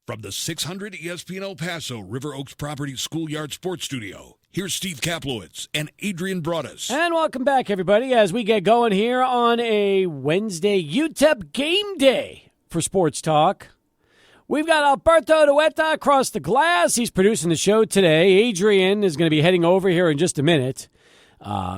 From the 600 ESPN El Paso River Oaks Properties Schoolyard Sports Studio, here's Steve Kaplowitz and Adrian Broadus. And welcome back, everybody, as we get going here on a Wednesday UTEP game day for Sports Talk. We've got Alberto Dueta across the glass. He's producing the show today. Adrian is going to be heading over here in just a minute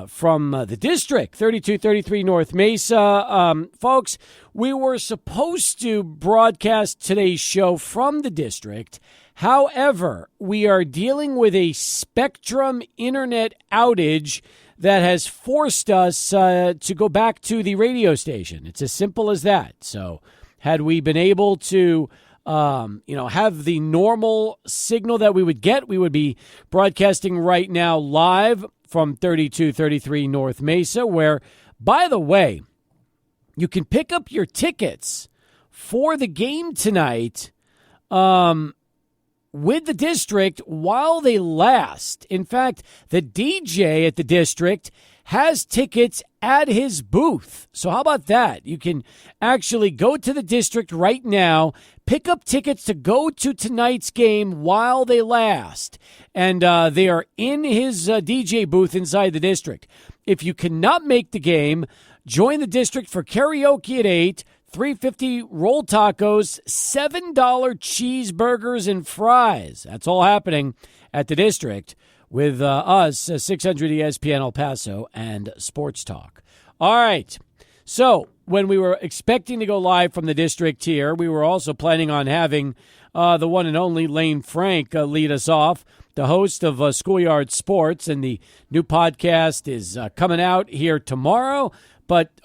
from the district, 3233 North Mesa. Folks, we were supposed to broadcast today's show from the district. However, we are dealing with a Spectrum internet outage that has forced us to go back to the radio station. It's as simple as that. So had we been able to have the normal signal that we would get, we would be broadcasting right now live from 3233 North Mesa, where, by the way, you can pick up your tickets for the game tonight with the district while they last. In fact, the DJ at the district has tickets at his booth. So how about that? You can actually go to the district right now, pick up tickets to go to tonight's game while they last. And they are in his DJ booth inside the district. If you cannot make the game, join the district for karaoke at 8, $3.50 roll tacos, $7 cheeseburgers and fries. That's all happening at the district with us, 600 ESPN El Paso and Sports Talk. All right. So when we were expecting to go live from the district here, we were also planning on having the one and only Lane Frank lead us off, the host of Schoolyard Sports, and the new podcast is coming out here tomorrow,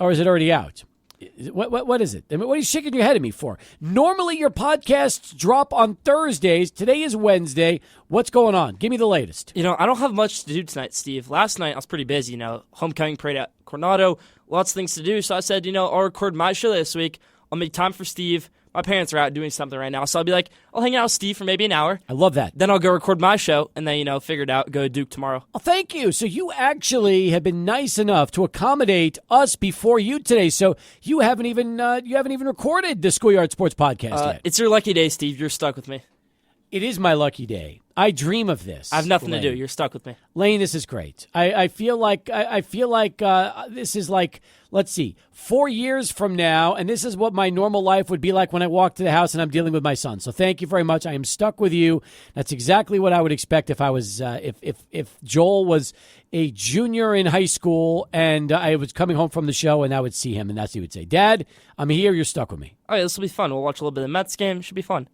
or is it already out? What is it? I mean, what are you shaking your head at me for? Normally your podcasts drop on Thursdays. Today is Wednesday. What's going on? Give me the latest. I don't have much to do tonight, Steve. Last night I was pretty busy, homecoming parade at Coronado, lots of things to do. So I said, I'll record my show this week. I'll make time for Steve. My parents are out doing something right now, so I'll be like, I'll hang out with Steve for maybe an hour. I love that. Then I'll go record my show, and then, figure it out, go to Duke tomorrow. Oh, thank you. So you actually have been nice enough to accommodate us before you today. So you haven't even recorded the Schoolyard Sports Podcast yet. It's your lucky day, Steve. You're stuck with me. It is my lucky day. I dream of this. I have nothing to do. You're stuck with me. Lane, this is great. I feel like this is like, let's see, 4 years from now, and this is what my normal life would be like when I walk to the house and I'm dealing with my son. So thank you very much. I am stuck with you. That's exactly what I would expect if I was if Joel was a junior in high school and I was coming home from the show and I would see him and that's what he would say. Dad, I'm here. You're stuck with me. All right, this will be fun. We'll watch a little bit of the Mets game. Should be fun.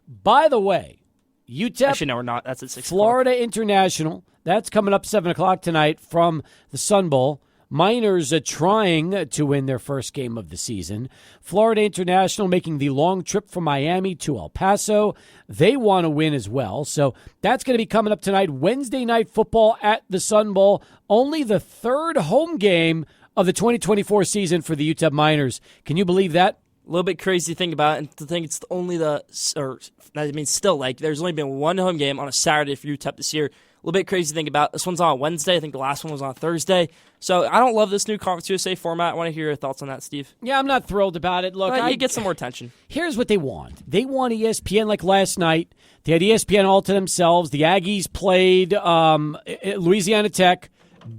By the way, UTEP, actually, no, we're not. That's at 6 Florida o'clock. International. That's coming up 7 o'clock tonight from the Sun Bowl. Miners are trying to win their first game of the season. Florida International making the long trip from Miami to El Paso. They want to win as well. So that's going to be coming up tonight. Wednesday night football at the Sun Bowl. Only the third home game of the 2024 season for the UTEP Miners. Can you believe that? A little bit crazy to think about, and to think it's only there's only been one home game on a Saturday for UTEP this year. A little bit crazy to think about. This one's on Wednesday. I think the last one was on Thursday. So I don't love this new Conference USA format. I want to hear your thoughts on that, Steve. Yeah, I'm not thrilled about it. Look, you get some more attention. Here's what they want. They want ESPN like last night. They had ESPN all to themselves. The Aggies played Louisiana Tech,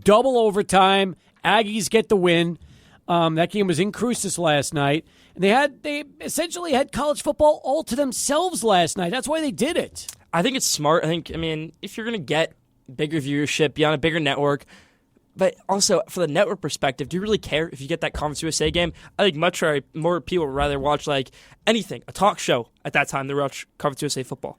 double overtime. Aggies get the win. That game was in Cruces last night. And they essentially had college football all to themselves last night. That's why they did it. I think it's smart. If you're going to get bigger viewership, be on a bigger network, but also for the network perspective, do you really care if you get that Conference USA game? I think more people would rather watch like anything, a talk show at that time than watch Conference USA football.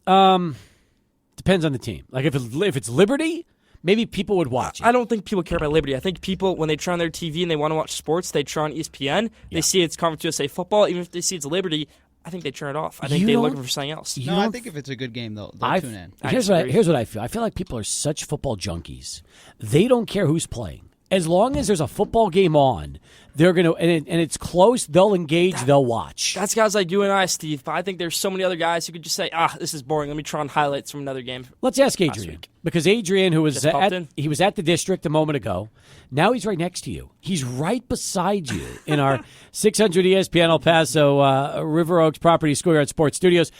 Depends on the team. Like if it's Liberty, maybe people would watch it. I don't think people care about Liberty. I think people, when they turn on their TV and they want to watch sports, they turn on ESPN. They see it's Conference USA football. Even if they see it's Liberty, I think they turn it off. I think they're looking for something else. No, I think if it's a good game, they'll tune in. Here's what I feel. I feel like people are such football junkies. They don't care who's playing. As long as there's a football game on, they're going to, and it's close, they'll engage, they'll watch. That's guys like you and I, Steve. But I think there's so many other guys who could just say, this is boring. Let me try on highlights from another game. Let's ask Adrian. Because Adrian, who was he was at the district a moment ago, now he's right next to you. He's right beside you in our 600 ESPN El Paso River Oaks Property Schoolyard Sports Studios.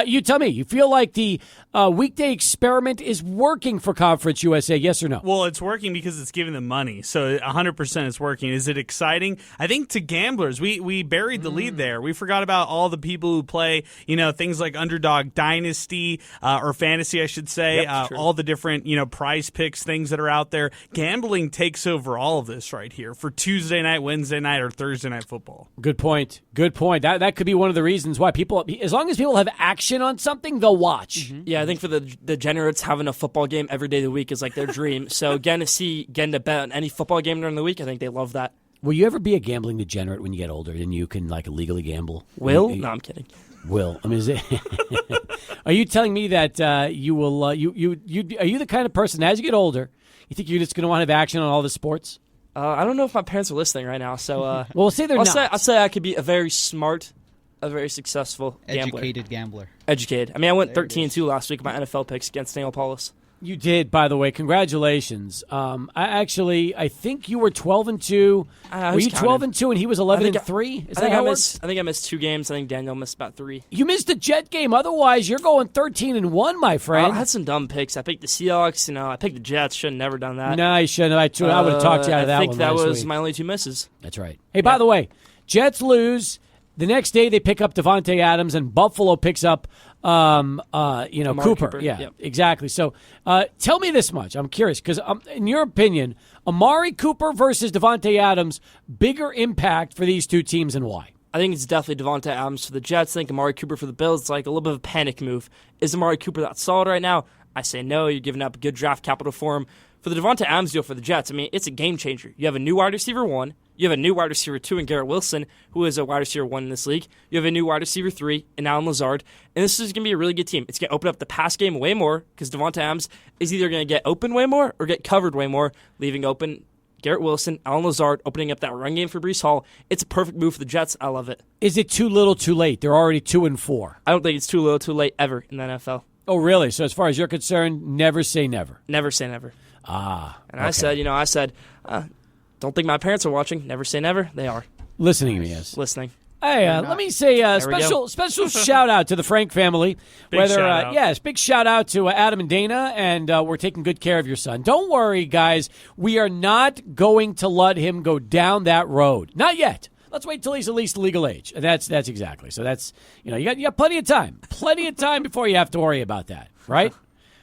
You tell me, you feel like the weekday experiment is working for Conference USA, yes or no? Well, it's working because it's giving them money, so 100% it's working. Is it exciting? I think to gamblers, we buried the lead there. We forgot about all the people who play, things like Underdog Dynasty or Fantasy, I should say, all the different, prize picks, things that are out there. Gambling takes over all of this right here for Tuesday night, Wednesday night, or Thursday night football. Good point. That could be one of the reasons why people, as long as people have action on something, they'll watch. Mm-hmm. Yeah, I think for the degenerates, having a football game every day of the week is like their dream. So getting to bet on any football game during the week, I think they love that. Will you ever be a gambling degenerate when you get older and you can illegally gamble? No, I'm kidding. Will, I mean, is it? Are you telling me that you will? Are you the kind of person as you get older, you think you're just going to want to have action on all the sports? I don't know if my parents are listening right now, so well, we'll say they're not. I'll say I could be a very smart, a very succuscal educated gambler. Educated. I mean, I went 13-2 last week with my NFL picks against Daniel Paulus. You did, by the way. Congratulations. I think you were 12-2. Were you 12-2 and he was 11-3? Is that how it works? I think I missed 2 games. I think Daniel missed about 3. You missed the Jet game. Otherwise, you're going 13-1, my friend. I had some dumb picks. I picked the Seahawks. I picked the Jets. Should have never done that. No, you shouldn't. I would have talked you out of that one. I think that was my only 2 misses. That's right. Hey, by the way, Jets lose. The next day, they pick up Devontae Adams, and Buffalo picks up, Cooper. Yeah, exactly. So, tell me this much. I'm curious because, in your opinion, Amari Cooper versus Devontae Adams, bigger impact for these two teams, and why? I think it's definitely Devontae Adams for the Jets. I think Amari Cooper for the Bills. It's like a little bit of a panic move. Is Amari Cooper that solid right now? I say no. You're giving up good draft capital for him. For the Devontae Adams deal for the Jets, I mean, it's a game changer. You have a new wide receiver 1. You have a new wide receiver 2 in Garrett Wilson, who is a wide receiver 1 in this league. You have a new wide receiver 3 in Allen Lazard. And this is going to be a really good team. It's going to open up the pass game way more because Devontae Adams is either going to get open way more or get covered way more, leaving open Garrett Wilson, Allen Lazard, opening up that run game for Breece Hall. It's a perfect move for the Jets. I love it. Is it too little too late? They're already 2-4. I don't think it's too little too late ever in the NFL. Oh, really? So as far as you're concerned, never say never. Never say never. And okay. I said, don't think my parents are watching. Never say never. They are. Listening to me, yes. Listening. Hey, let me say special shout out to the Frank family. Big shout out. Yes, big shout out to Adam and Dana, and we're taking good care of your son. Don't worry, guys. We are not going to let him go down that road. Not yet. Let's wait till he's at least legal age. And that's exactly. So that's, you got plenty of time. Plenty of time before you have to worry about that, right?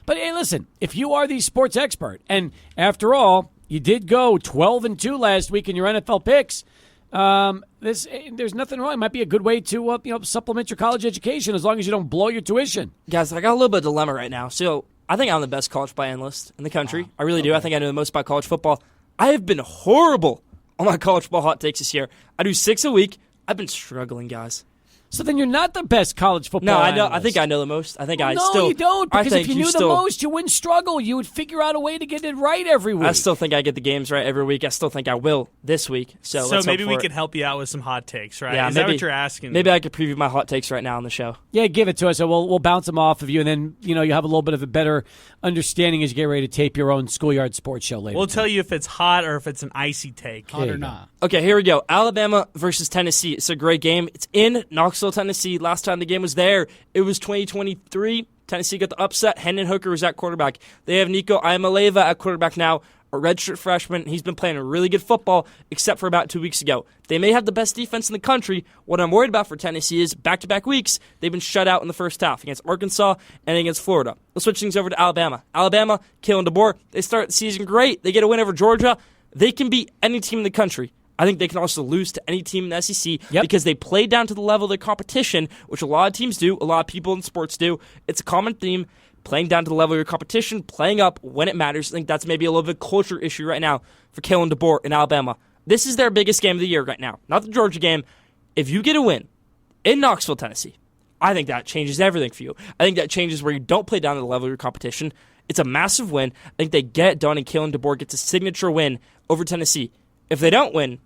But hey, listen, if you are the sports expert, and after all, you did go 12-2 last week in your NFL picks, there's nothing wrong. It might be a good way to supplement your college education as long as you don't blow your tuition. Guys, I got a little bit of dilemma right now. So I think I'm the best college buy analyst in the country. I really do. I think I know the most about college football. I have been horrible on my college football hot takes this year. I do 6 a week. I've been struggling, guys. So then you're not the best college football analyst. No, I think I know the most. I think I still... No, you don't, because if you knew the most, you wouldn't struggle. You would figure out a way to get it right every week. I still think I get the games right every week. I still think I will this week. So let's maybe hope we for could help you out with some hot takes, right? Yeah, Is that what you're asking? Maybe I could preview my hot takes right now on the show. Yeah, give it to us. So we'll bounce them off of you, and then you have a little bit of a better understanding as you get ready to tape your own Schoolyard Sports show later. We'll tell you if it's hot or if it's an icy take. Hot or not. Okay, here we go. Alabama versus Tennessee. It's a great game. It's in Knoxville, Tennessee. Last time the game was there, it was 2023. Tennessee got the upset. Hendon Hooker was at quarterback. They have Nico Iamaleava at quarterback now, a redshirt freshman. He's been playing a really good football, except for about 2 weeks ago. They may have the best defense in the country. What I'm worried about for Tennessee is back-to-back weeks, they've been shut out in the first half against Arkansas and against Florida. Let's switch things over to Alabama. Alabama, Kalen DeBoer, they start the season great. They get a win over Georgia. They can beat any team in the country. I think they can also lose to any team in the SEC because they play down to the level of their competition, which a lot of teams do, a lot of people in sports do. It's a common theme, playing down to the level of your competition, playing up when it matters. I think that's maybe a little bit of a culture issue right now for Kalen DeBoer in Alabama. This is their biggest game of the year right now, not the Georgia game. If you get a win in Knoxville, Tennessee, I think that changes everything for you. I think that changes where you don't play down to the level of your competition. It's a massive win. I think they get it done, and Kalen DeBoer gets a signature win over Tennessee. If they don't win,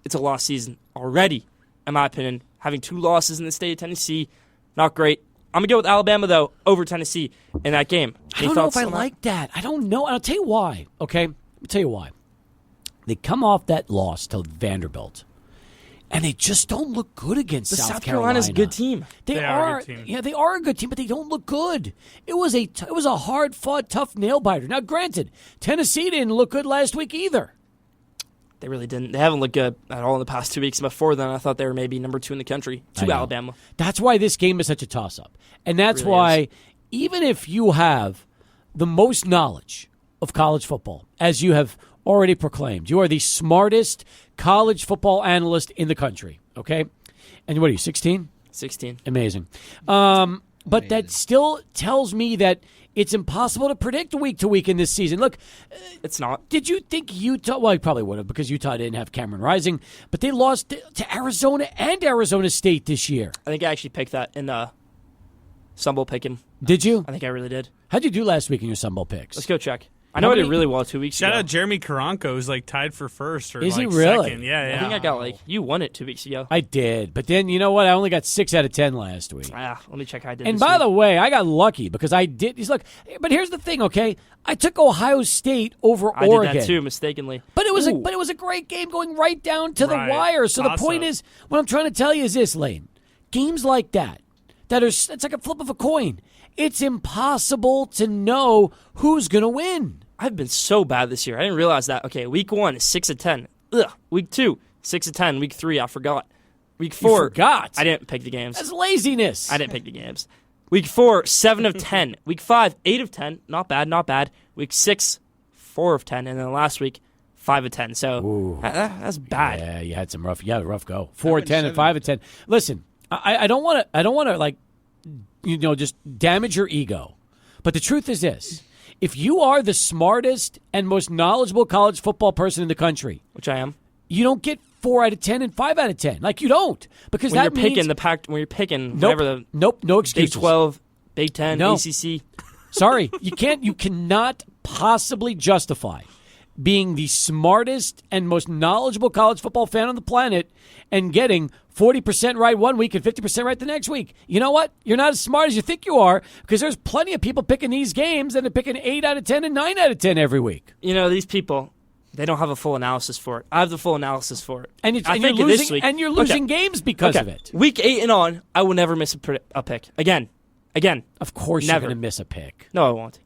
it's a lost season already, in my opinion. Having 2 losses in the state of Tennessee, not great. I'm going to go with Alabama, though, over Tennessee in that game. I don't know if I like that. I don't know. I'll tell you why, okay? I'll tell you why. They come off that loss to Vanderbilt, and they just don't look good against South Carolina. Carolina's a good team. They are a good team. Yeah, they are a good team, but they don't look good. It was a hard-fought, tough nail-biter. Now, granted, Tennessee didn't look good last week either. They really didn't. They haven't looked good at all in the past 2 weeks. Before then, I thought they were maybe number 2 in the country to Alabama. That's why this game is such a toss-up. And that's why, even if you have the most knowledge of college football, as you have already proclaimed, you are the smartest college football analyst in the country, okay? And what are you, 16? 16. Amazing. But that still tells me that it's impossible to predict week to week in this season. Look, it's not. Did you think Utah? Well, you probably would have because Utah didn't have Cameron Rising, but they lost to Arizona and Arizona State this year. I think I actually picked that in Sun Bowl pick'em. Did you? I think I really did. How'd you do last week in your Sun Bowl picks? Let's go check. I know I did really well 2 weeks ago. Shout out Jeremy Karanko, who's tied for first or Is he really? second. Yeah. I think I got you won it 2 weeks ago. I did, but then you know what? I only got 6 out of 10 last week. Let me check how I did. And by the way, I got lucky because I did. But here's the thing, okay? I took Ohio State over Oregon. I did that too, mistakenly. But it was a great game going right down to the wire. So Paso. the point is, what I'm trying to tell you is this, Lane. Games like that it's like a flip of a coin. It's impossible to know who's going to win. I've been so bad this year. I didn't realize that. Okay, week 1 is 6 of 10. Ugh. Week 2, 6 of 10. Week 3, I forgot. Week 4, you forgot? I didn't pick the games. That's laziness. I didn't pick the games. Week 4, 7 of 10. Week 5, 8 of 10. Not bad, not bad. Week 6, 4 of 10. And then last week, 5 of 10. So that's bad. Yeah, you had some rough go. 4 of 10 and 5 of 10. Listen, I don't want to just damage your ego. But the truth is this. If you are the smartest and most knowledgeable college football person in the country, which I am, you don't get 4 out of 10 and 5 out of 10. Like you don't, because when that you're means picking the pack. When you're picking no excuses. Big 12, Big 10, no. ACC. Sorry, you can't. You cannot possibly justify being the smartest and most knowledgeable college football fan on the planet and getting 40% right one week and 50% right the next week. You know what? You're not as smart as you think you are because there's plenty of people picking these games that are picking 8 out of 10 and 9 out of 10 every week. You know, these people, they don't have a full analysis for it. I have the full analysis for it. And you're losing games because of it. Week 8 and on, I will never miss a pick. Again. Of course never. You're going to miss a pick. No, I won't.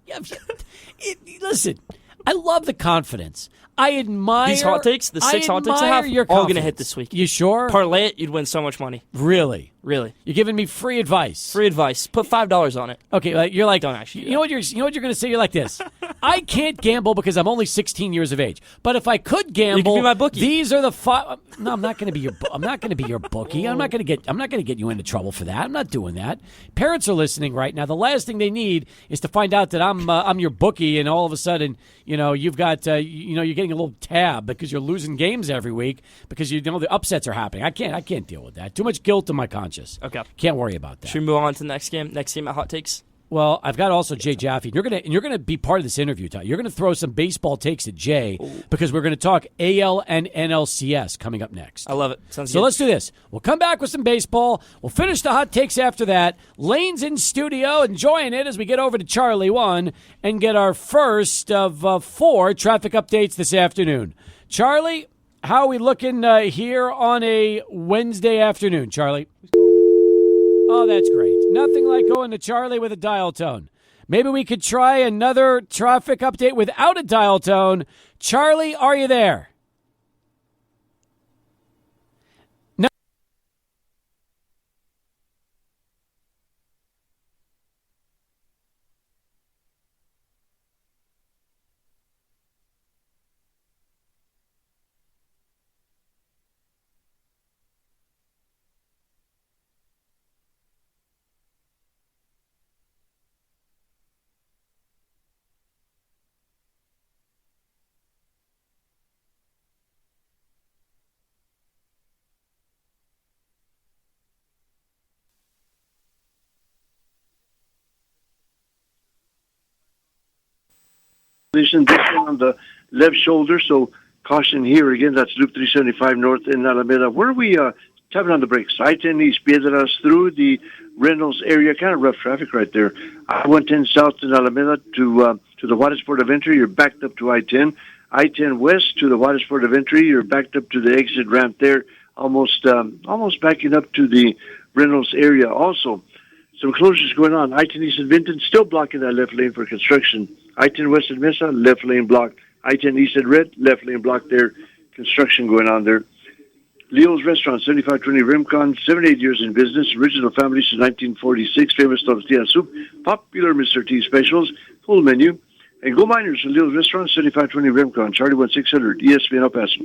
Listen, I love the confidence. I admire these hot takes. The 6 hot takes I have all going to hit this week. You sure? Parlay it, you'd win so much money. Really? Really. You're giving me free advice. Free advice. Put $5 on it. Okay, you're like, don't actually. You know what you're going to say? You're like this. I can't gamble because I'm only 16 years of age. But if I could gamble, you can be my bookie. These are the 5. No, I'm not going to be your. I'm not going to be your bookie. I'm not going to get you into trouble for that. I'm not doing that. Parents are listening right now. The last thing they need is to find out that I'm your bookie, and all of a sudden, you've got you're getting a little tab because you're losing games every week because the upsets are happening. I can't deal with that. Too much guilt in my conscience. Okay. Can't worry about that. Should we move on to the next game? Next game at Hot Takes? Well, I've got also Jay Jaffe. You're gonna be part of this interview, Ty. You're gonna throw some baseball takes at Jay because we're gonna talk AL and NLCS coming up next. I love it. Sounds so good. Let's do this. We'll come back with some baseball. We'll finish the hot takes after that. Lane's in studio enjoying it as we get over to Charlie 1 and get our first of 4 traffic updates this afternoon. Charlie, how are we looking here on a Wednesday afternoon, Charlie? Oh, that's great. Nothing like going to Charlie with a dial tone. Maybe we could try another traffic update without a dial tone. Charlie, are you there? No. This one on the left shoulder, so caution here again. That's Loop 375 North in Alameda. Where are we tapping on the brakes? I-10 East Piedras through the Reynolds area. Kind of rough traffic right there. I-110 South in Alameda to the Juarez Port of Entry. You're backed up to I-10. I-10 West to the Juarez Port of Entry. You're backed up to the exit ramp there. Almost backing up to the Reynolds area. Also, some closures going on. I-10 East at Vinton, still blocking that left lane for construction. I-10 West at Mesa, left lane blocked. I-10 East at Red, left lane blocked there. Construction going on there. Leo's Restaurant, 7520 Rimcon, 78 years in business. Original family since 1946. Famous tortilla soup. Popular Mr. T specials. Full menu. And Go Miners at Leo's Restaurant, 7520 Rimcon. Charlie 1600, ESPN El Paso.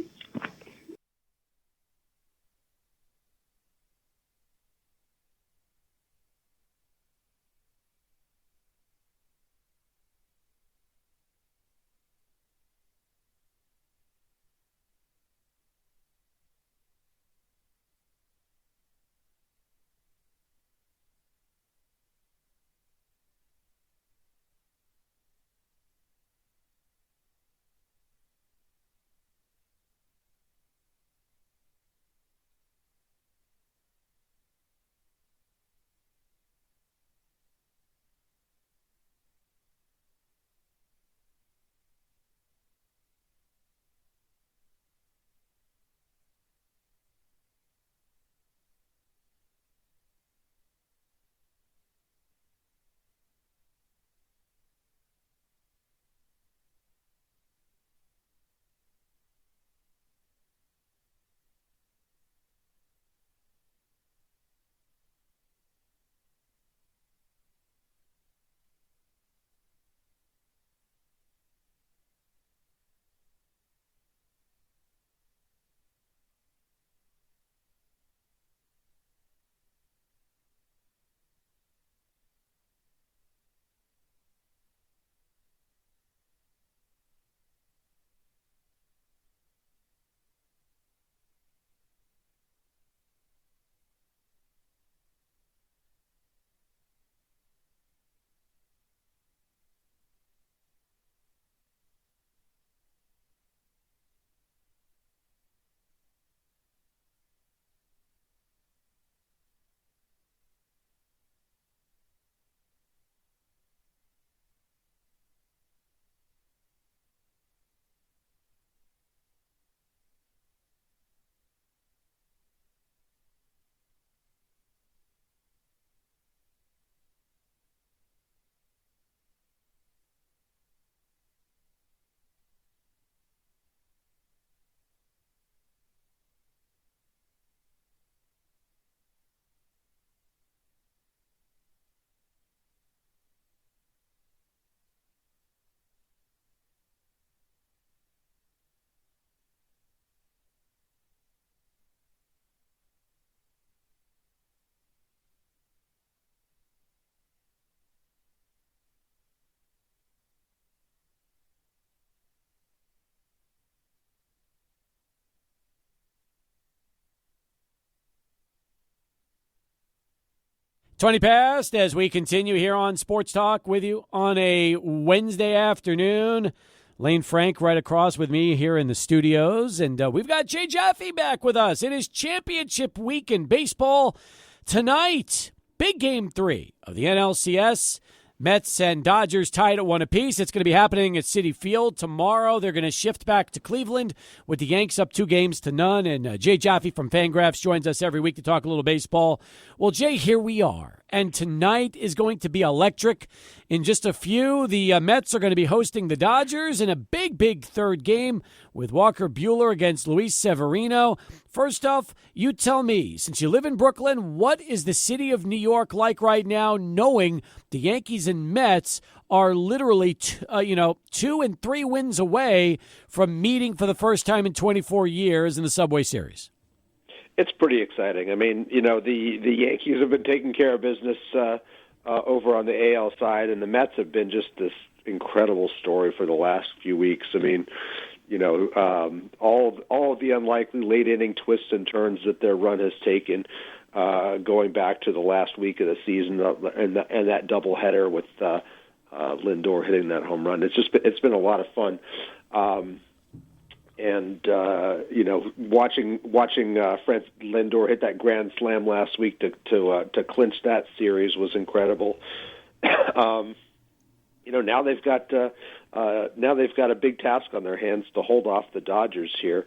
Twenty past as we continue here on Sports Talk with you on a Wednesday afternoon. Lane Frank right across with me here in the studios, and we've got Jay Jaffe back with us. It is championship week in baseball tonight. Big game 3 of the NLCS. Mets and Dodgers tied at 1 apiece. It's going to be happening at Citi Field tomorrow. They're going to shift back to Cleveland with the Yanks up 2-0. And Jay Jaffe from Fangraphs joins us every week to talk a little baseball. Well, Jay, here we are. And tonight is going to be electric. In just a few, the Mets are going to be hosting the Dodgers in a big third game with Walker Buehler against Luis Severino. First off, you tell me, since you live in Brooklyn, what is the city of New York like right now, knowing the Yankees and Mets are literally 2 and 3 wins away from meeting for the first time in 24 years in the Subway Series? It's pretty exciting. I mean, the Yankees have been taking care of business over on the AL side, and the Mets have been just this incredible story for the last few weeks. I mean, all of the unlikely late inning twists and turns that their run has taken, going back to the last week of the season, and that doubleheader with Lindor hitting that home run. It's been a lot of fun. And watching Francis Lindor hit that grand slam last week to clinch that series was incredible. Now they've got a big task on their hands to hold off the Dodgers here.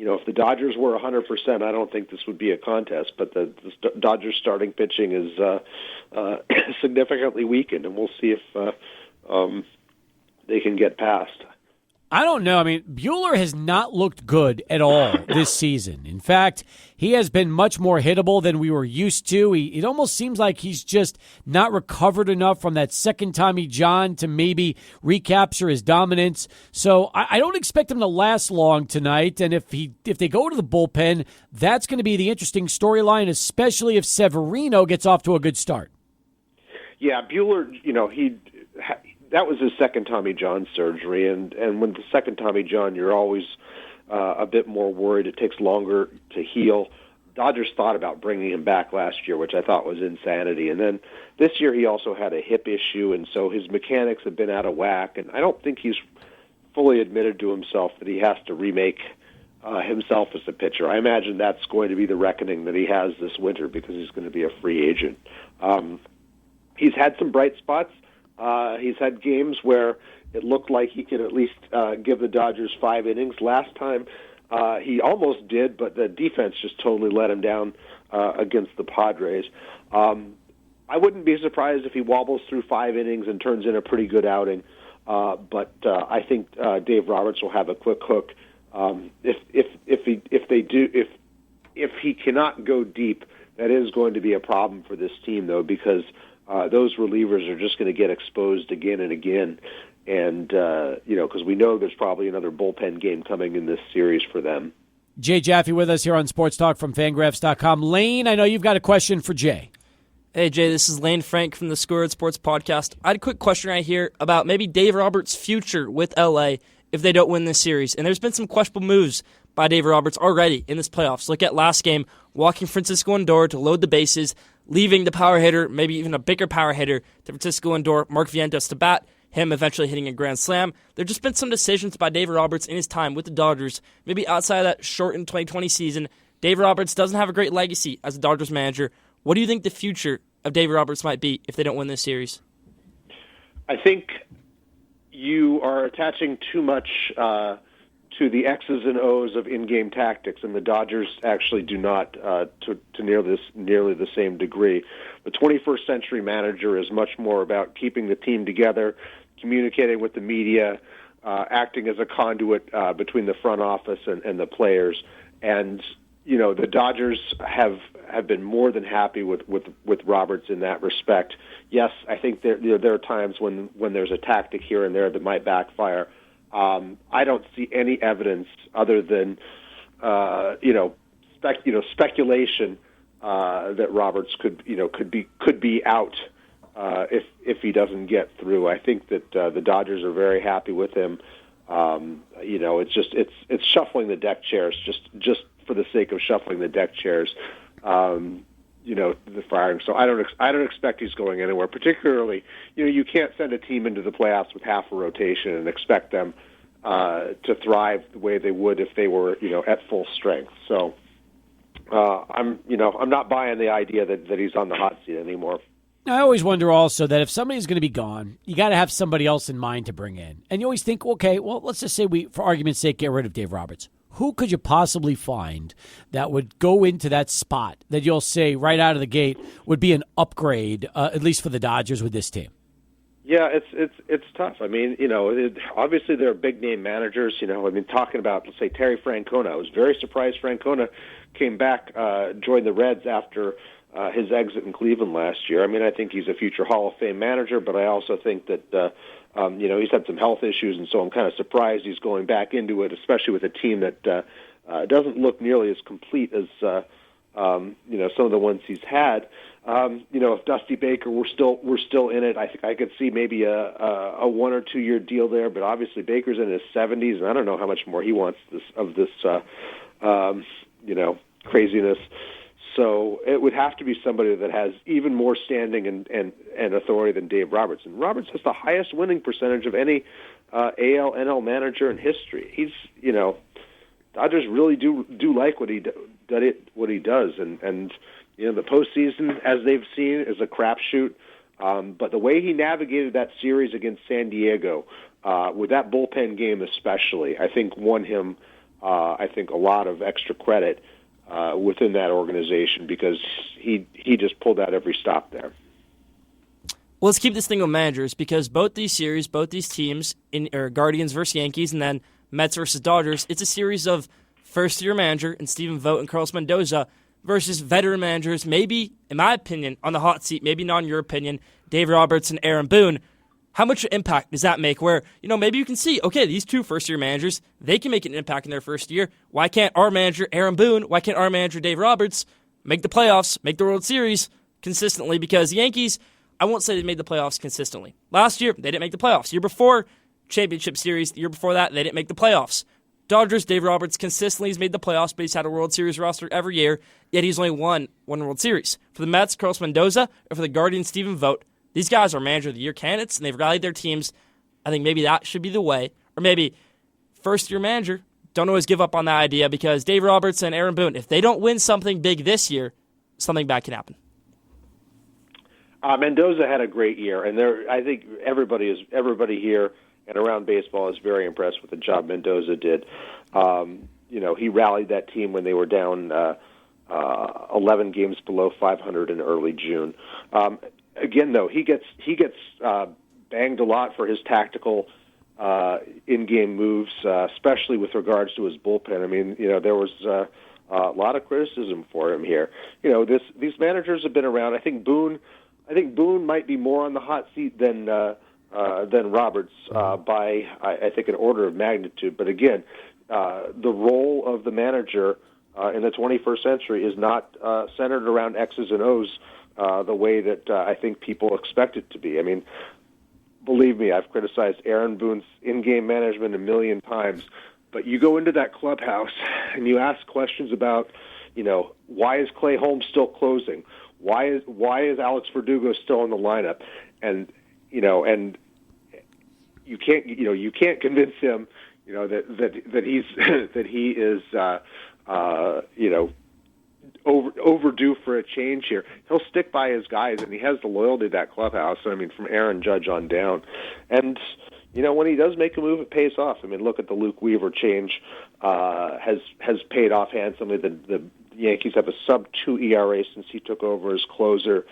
If the Dodgers were 100%, I don't think this would be a contest. But the Dodgers starting pitching is significantly weakened, and we'll see if they can get past. I don't know. I mean, Buehler has not looked good at all this season. In fact, he has been much more hittable than we were used to. It almost seems like he's just not recovered enough from that second Tommy John to maybe recapture his dominance. So I don't expect him to last long tonight. And if they go to the bullpen, that's going to be the interesting storyline, especially if Severino gets off to a good start. Yeah, Buehler, that was his second Tommy John surgery, and when the second Tommy John, you're always a bit more worried. It takes longer to heal. Dodgers thought about bringing him back last year, which I thought was insanity. And then this year he also had a hip issue, and so his mechanics have been out of whack. And I don't think he's fully admitted to himself that he has to remake himself as a pitcher. I imagine that's going to be the reckoning that he has this winter because he's going to be a free agent. He's had some bright spots. He's had games where it looked like he could at least give the Dodgers 5 innings. Last time he almost did, but the defense just totally let him down against the Padres. I wouldn't be surprised if he wobbles through 5 innings and turns in a pretty good outing. But I think Dave Roberts will have a quick hook. If he cannot go deep, that is going to be a problem for this team, though, because those relievers are just going to get exposed again and again. And, because we know there's probably another bullpen game coming in this series for them. Jay Jaffe with us here on Sports Talk from Fangraphs.com. Lane, I know you've got a question for Jay. Hey, Jay, this is Lane Frank from the Schoolyard Sports Podcast. I had a quick question right here about maybe Dave Roberts' future with L.A. if they don't win this series. And there's been some questionable moves by Dave Roberts already in this playoffs. Look at last game, walking Francisco Lindor to load the bases, leaving the power hitter, maybe even a bigger power hitter, to Francisco Lindor, Mark Vientos to bat, him eventually hitting a grand slam. There have just been some decisions by Dave Roberts in his time with the Dodgers. Maybe outside of that shortened 2020 season, Dave Roberts doesn't have a great legacy as a Dodgers manager. What do you think the future of Dave Roberts might be if they don't win this series? I think you are attaching too much to the X's and O's of in-game tactics, and the Dodgers actually do not to nearly the same degree. The 21st century manager is much more about keeping the team together, communicating with the media, acting as a conduit between the front office and the players. And the Dodgers have been more than happy with Roberts in that respect. Yes, I think there are times when there's a tactic here and there that might backfire. I don't see any evidence other than speculation that Roberts could be out if he doesn't get through. I think that the Dodgers are very happy with him. It's shuffling the deck chairs just for the sake of shuffling the deck chairs. The firing. So I don't expect he's going anywhere. Particularly, you can't send a team into the playoffs with half a rotation and expect them to thrive the way they would if they were, at full strength. So I'm not buying the idea that he's on the hot seat anymore. I always wonder also that if somebody's going to be gone, you got to have somebody else in mind to bring in. And you always think, okay, well, let's just say we, for argument's sake, get rid of Dave Roberts. Who could you possibly find that would go into that spot that you'll say right out of the gate would be an upgrade, at least for the Dodgers with this team? Yeah, it's tough. I mean, obviously there are big name managers. Talking about, let's say, Terry Francona. I was very surprised Francona came back, joined the Reds after his exit in Cleveland last year. I mean, I think he's a future Hall of Fame manager, but I also think that he's had some health issues, and so I'm kind of surprised he's going back into it, especially with a team that doesn't look nearly as complete as some of the ones he's had. If Dusty Baker were still in it, I think I could see maybe a 1 or 2 year deal there. But obviously Baker's in his 70s, and I don't know how much more he wants of this craziness. So it would have to be somebody that has even more standing and authority than Dave Roberts. And Roberts has the highest winning percentage of any AL NL manager in history. He's, Dodgers really do like what he does, and the postseason, as they've seen, is a crapshoot. But the way he navigated that series against San Diego, with that bullpen game especially, I think won him, a lot of extra credit within that organization, because he just pulled out every stop there. Well, let's keep this thing on managers, because both these series, both these teams, Guardians versus Yankees and then Mets versus Dodgers, it's a series of first-year manager and Stephen Vogt and Carlos Mendoza versus veteran managers, maybe, in my opinion, on the hot seat, maybe not in your opinion, Dave Roberts and Aaron Boone. How much impact does that make where, maybe you can see, okay, these two first-year managers, they can make an impact in their first year. Why can't our manager, Aaron Boone, why can't our manager, Dave Roberts, make the playoffs, make the World Series consistently? Because the Yankees, I won't say they made the playoffs consistently. Last year, they didn't make the playoffs. Year before, championship series. The year before that, they didn't make the playoffs. Dodgers, Dave Roberts consistently has made the playoffs, but he's had a World Series roster every year, yet he's only won one World Series. For the Mets, Carlos Mendoza, or for the Guardians, Stephen Vogt, these guys are Manager of the Year candidates, and they've rallied their teams. I think maybe that should be the way. Or maybe first-year manager, don't always give up on that idea, because Dave Roberts and Aaron Boone, if they don't win something big this year, something bad can happen. Mendoza had a great year, and I think everybody here and around baseball is very impressed with the job Mendoza did. He rallied that team when they were down 11 games below 500 in early June. Again, though, he gets banged a lot for his tactical in-game moves, especially with regards to his bullpen. I mean, there was a lot of criticism for him here. These managers have been around. I think Boone might be more on the hot seat than Roberts by, I think, an order of magnitude. But again, the role of the manager in the 21st century is not centered around X's and O's the way that I think people expect it to be. I mean, believe me, I've criticized Aaron Boone's in-game management a million times, but you go into that clubhouse and you ask questions about, why is Clay Holmes still closing? Why is Alex Verdugo still in the lineup? And and you can't convince him, that he's that he is overdue for a change here. He'll stick by his guys, and he has the loyalty of that clubhouse. I mean, from Aaron Judge on down, and when he does make a move, it pays off. I mean, look at the Luke Weaver change; has paid off handsomely. The Yankees have a sub-2 ERA since he took over as closer.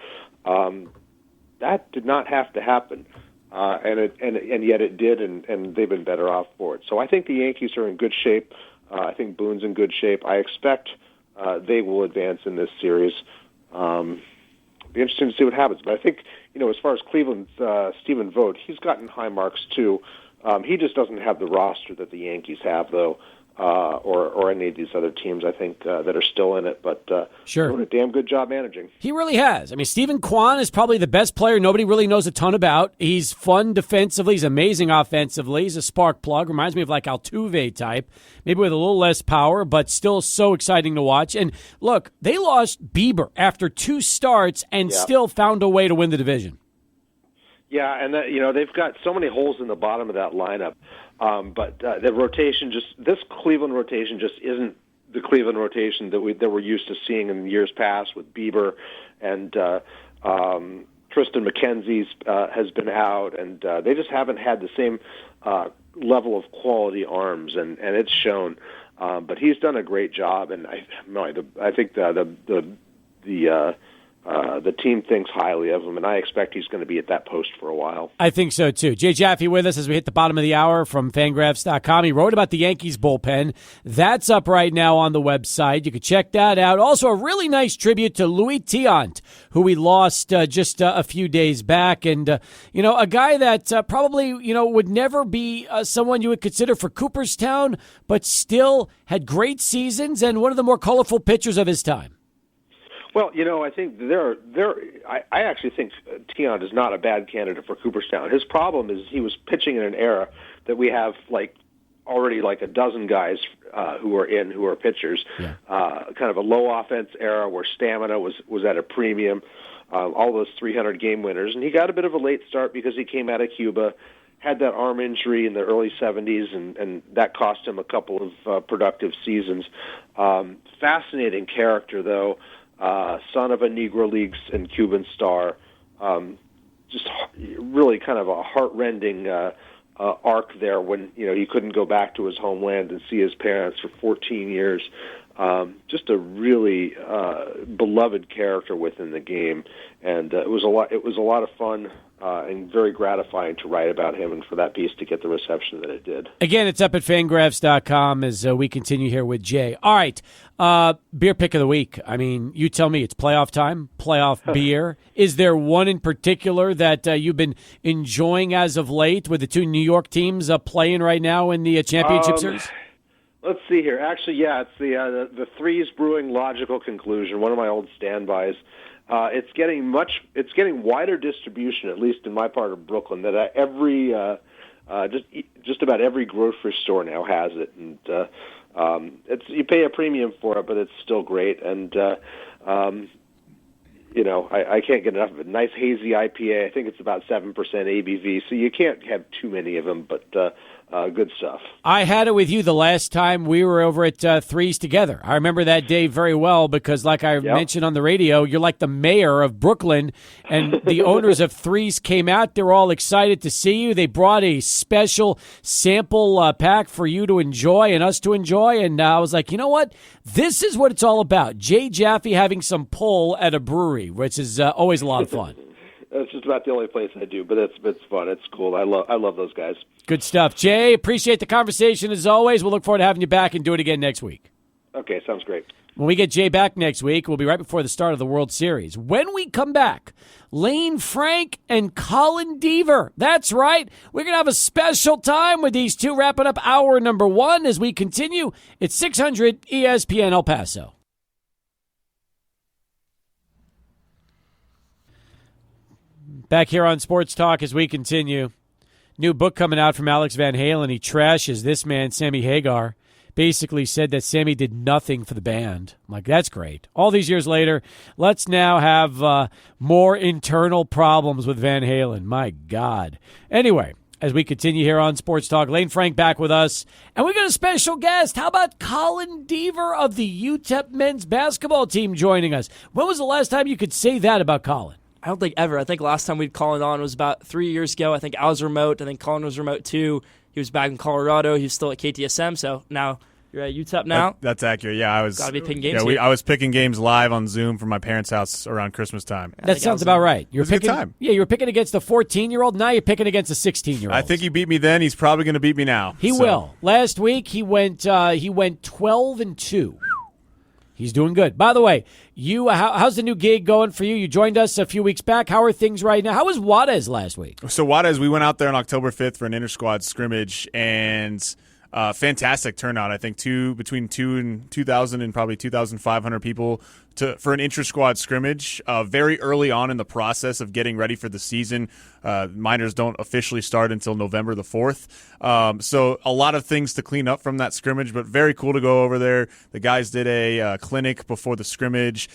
That did not have to happen, and yet it did, and they've been better off for it. So I think the Yankees are in good shape. I think Boone's in good shape. I expect they will advance in this series. Be interesting to see what happens. But I think, as far as Cleveland's Stephen Vogt, he's gotten high marks too. He just doesn't have the roster that the Yankees have, though. Or any of these other teams, I think, that are still in it. But sure, doing a damn good job managing. He really has. I mean, Stephen Kwan is probably the best player nobody really knows a ton about. He's fun defensively. He's amazing offensively. He's a spark plug. Reminds me of like Altuve type, maybe with a little less power, but still so exciting to watch. And look, they lost Bieber after 2 starts and still found a way to win the division. Yeah, and they've got so many holes in the bottom of that lineup. But the rotation, this Cleveland rotation just isn't the Cleveland rotation that we're used to seeing in years past with Bieber and Tristan McKenzie's has been out, and they just haven't had the same level of quality arms, and it's shown. But he's done a great job, and I think the team thinks highly of him, and I expect he's going to be at that post for a while. I think so, too. Jay Jaffe with us as we hit the bottom of the hour from Fangraphs.com. He wrote about the Yankees bullpen. That's up right now on the website. You can check that out. Also, a really nice tribute to Louis Tiant, who we lost just a few days back. And, a guy that probably, would never be someone you would consider for Cooperstown, but still had great seasons and one of the more colorful pitchers of his time. Well, I think I actually think Tiant is not a bad candidate for Cooperstown. His problem is he was pitching in an era that we have already a dozen guys who are pitchers. Yeah. Kind of a low offense era where stamina was at a premium. All those 300 game winners, and he got a bit of a late start because he came out of Cuba, had that arm injury in the early 70s, and that cost him a couple of productive seasons. Fascinating character, though. Son of a Negro Leagues and Cuban star. Just really kind of a heart-rending arc there when he couldn't go back to his homeland and see his parents for 14 years. Just a really beloved character within the game, and it was a lot of fun and very gratifying to write about him, and for that piece to get the reception that it did. Again, it's up at Fangraphs.com as we continue here with Jay. All right, beer pick of the week. I mean, you tell me, it's playoff time, playoff beer. Is there one in particular that you've been enjoying as of late with the two New York teams playing right now in the championship series? Let's see here. Actually, yeah, it's the Threes Brewing Logical Conclusion, one of my old standbys. It's getting wider distribution, at least in my part of Brooklyn. That just about every grocery store now has it, and you pay a premium for it, but it's still great. And I can't get enough of it. Nice hazy IPA. I think it's about 7% ABV, so you can't have too many of them, but good stuff. I had it with you the last time we were over at Threes together. I remember that day very well because, like I mentioned on the radio, you're like the mayor of Brooklyn, and the owners of Threes came out. They were all excited to see you. They brought a special sample pack for you to enjoy and us to enjoy, and I was like, you know what? This is what it's all about. Jay Jaffe having some pull at a brewery, which is always a lot of fun. That's just about the only place I do, but it's fun. It's cool. I love those guys. Good stuff. Jay, appreciate the conversation as always. We'll look forward to having you back and do it again next week. Okay, sounds great. When we get Jay back next week, we'll be right before the start of the World Series. When we come back, Lane Frank and Colin Deaver. That's right. We're going to have a special time with these two, wrapping up hour number one as we continue. It's 600 ESPN El Paso. Back here on Sports Talk as we continue. New book coming out from Alex Van Halen. He trashes this man, Sammy Hagar. Basically said that Sammy did nothing for the band. I'm like, that's great. All these years later, let's now have more internal problems with Van Halen. My God. Anyway, as we continue here on Sports Talk, Lane Frank back with us. And we got a special guest. How about Colin Deaver of the UTEP men's basketball team joining us? When was the last time you could say that about Colin? I don't think ever. I think last time we'd Colin on was about 3 years ago. I think I was remote. I think Colin was remote too. He was back in Colorado. He was still at KTSM. So now you're at UTEP now. That's accurate. Yeah, I was. Got to be picking games. I was picking games live on Zoom from my parents' house around Christmas time. That sounds about right. It was a good time. Yeah, you were picking against a 14-year-old. Now you're picking against a 16-year-old. I think he beat me then. He's probably going to beat me now. He will. Last week he went 12-2. He's doing good. By the way, how's the new gig going for you? You joined us a few weeks back. How are things right now? How was Juarez last week? So Juarez, we went out there on October 5th for an inter-squad scrimmage, and fantastic turnout. I think between 2,000 and probably 2,500 people for an inter-squad scrimmage. Very early on in the process of getting ready for the season. Minors don't officially start until November the 4th. So a lot of things to clean up from that scrimmage, but very cool to go over there. The guys did a clinic before the scrimmage,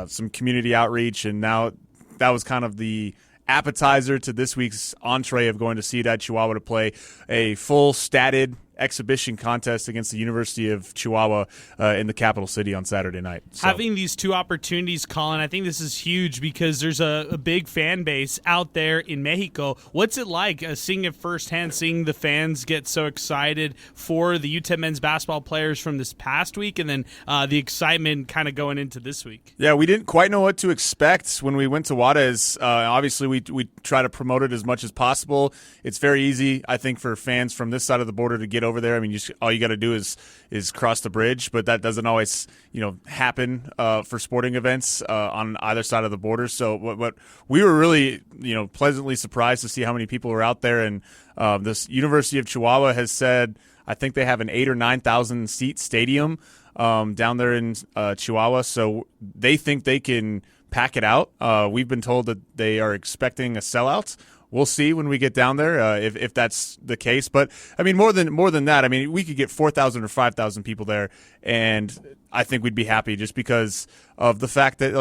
some community outreach, and now that was kind of the appetizer to this week's entree of going to Ciudad Chihuahua to play a full statted exhibition contest against the University of Chihuahua in the capital city on Saturday night. So. Having these two opportunities, Colin, I think this is huge because there's a big fan base out there in Mexico. What's it like seeing it firsthand, seeing the fans get so excited for the UTEP men's basketball players from this past week, and then the excitement kind of going into this week? Yeah, we didn't quite know what to expect when we went to Juarez. Obviously, we try to promote it as much as possible. It's very easy, I think, for fans from this side of the border to get over there. I mean, all you got to do is cross the bridge, but that doesn't always happen for sporting events on either side of the border. So what we were really pleasantly surprised to see how many people were out there. And this University of Chihuahua has said, I think they have an 8,000 or 9,000 seat stadium down there in Chihuahua, so they think they can pack it out. We've been told that they are expecting a sellout. We'll see when we get down there if that's the case. But I mean, more than that, I mean, we could get 4,000 or 5,000 people there, and I think we'd be happy just because of the fact that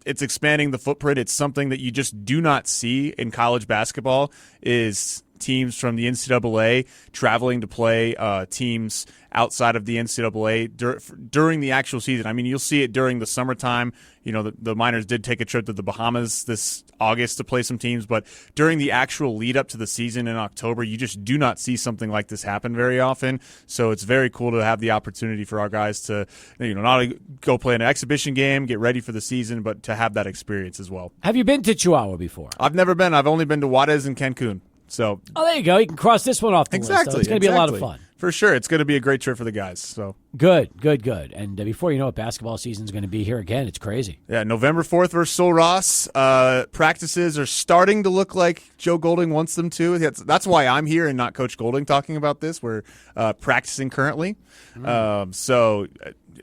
it's expanding the footprint. It's something that you just do not see in college basketball, is teams from the NCAA traveling to play teams outside of the NCAA during the actual season. I mean, you'll see it during the summertime. You know, the Miners did take a trip to the Bahamas this August to play some teams, but during the actual lead up to the season in October, you just do not see something like this happen very often. So it's very cool to have the opportunity for our guys to, you know, not only go play an exhibition game, get ready for the season, but to have that experience as well. Have you been to Chihuahua before? I've never been. I've only been to Juarez and Cancun. So, there you go. You can cross this one off the list. So it's going to be a lot of fun. For sure. It's going to be a great trip for the guys. So Good. And before you know it, basketball season is going to be here again. It's crazy. Yeah, November 4th versus Sul Ross. Practices are starting to look like Joe Golding wants them to. That's why I'm here and not Coach Golding talking about this. We're practicing currently.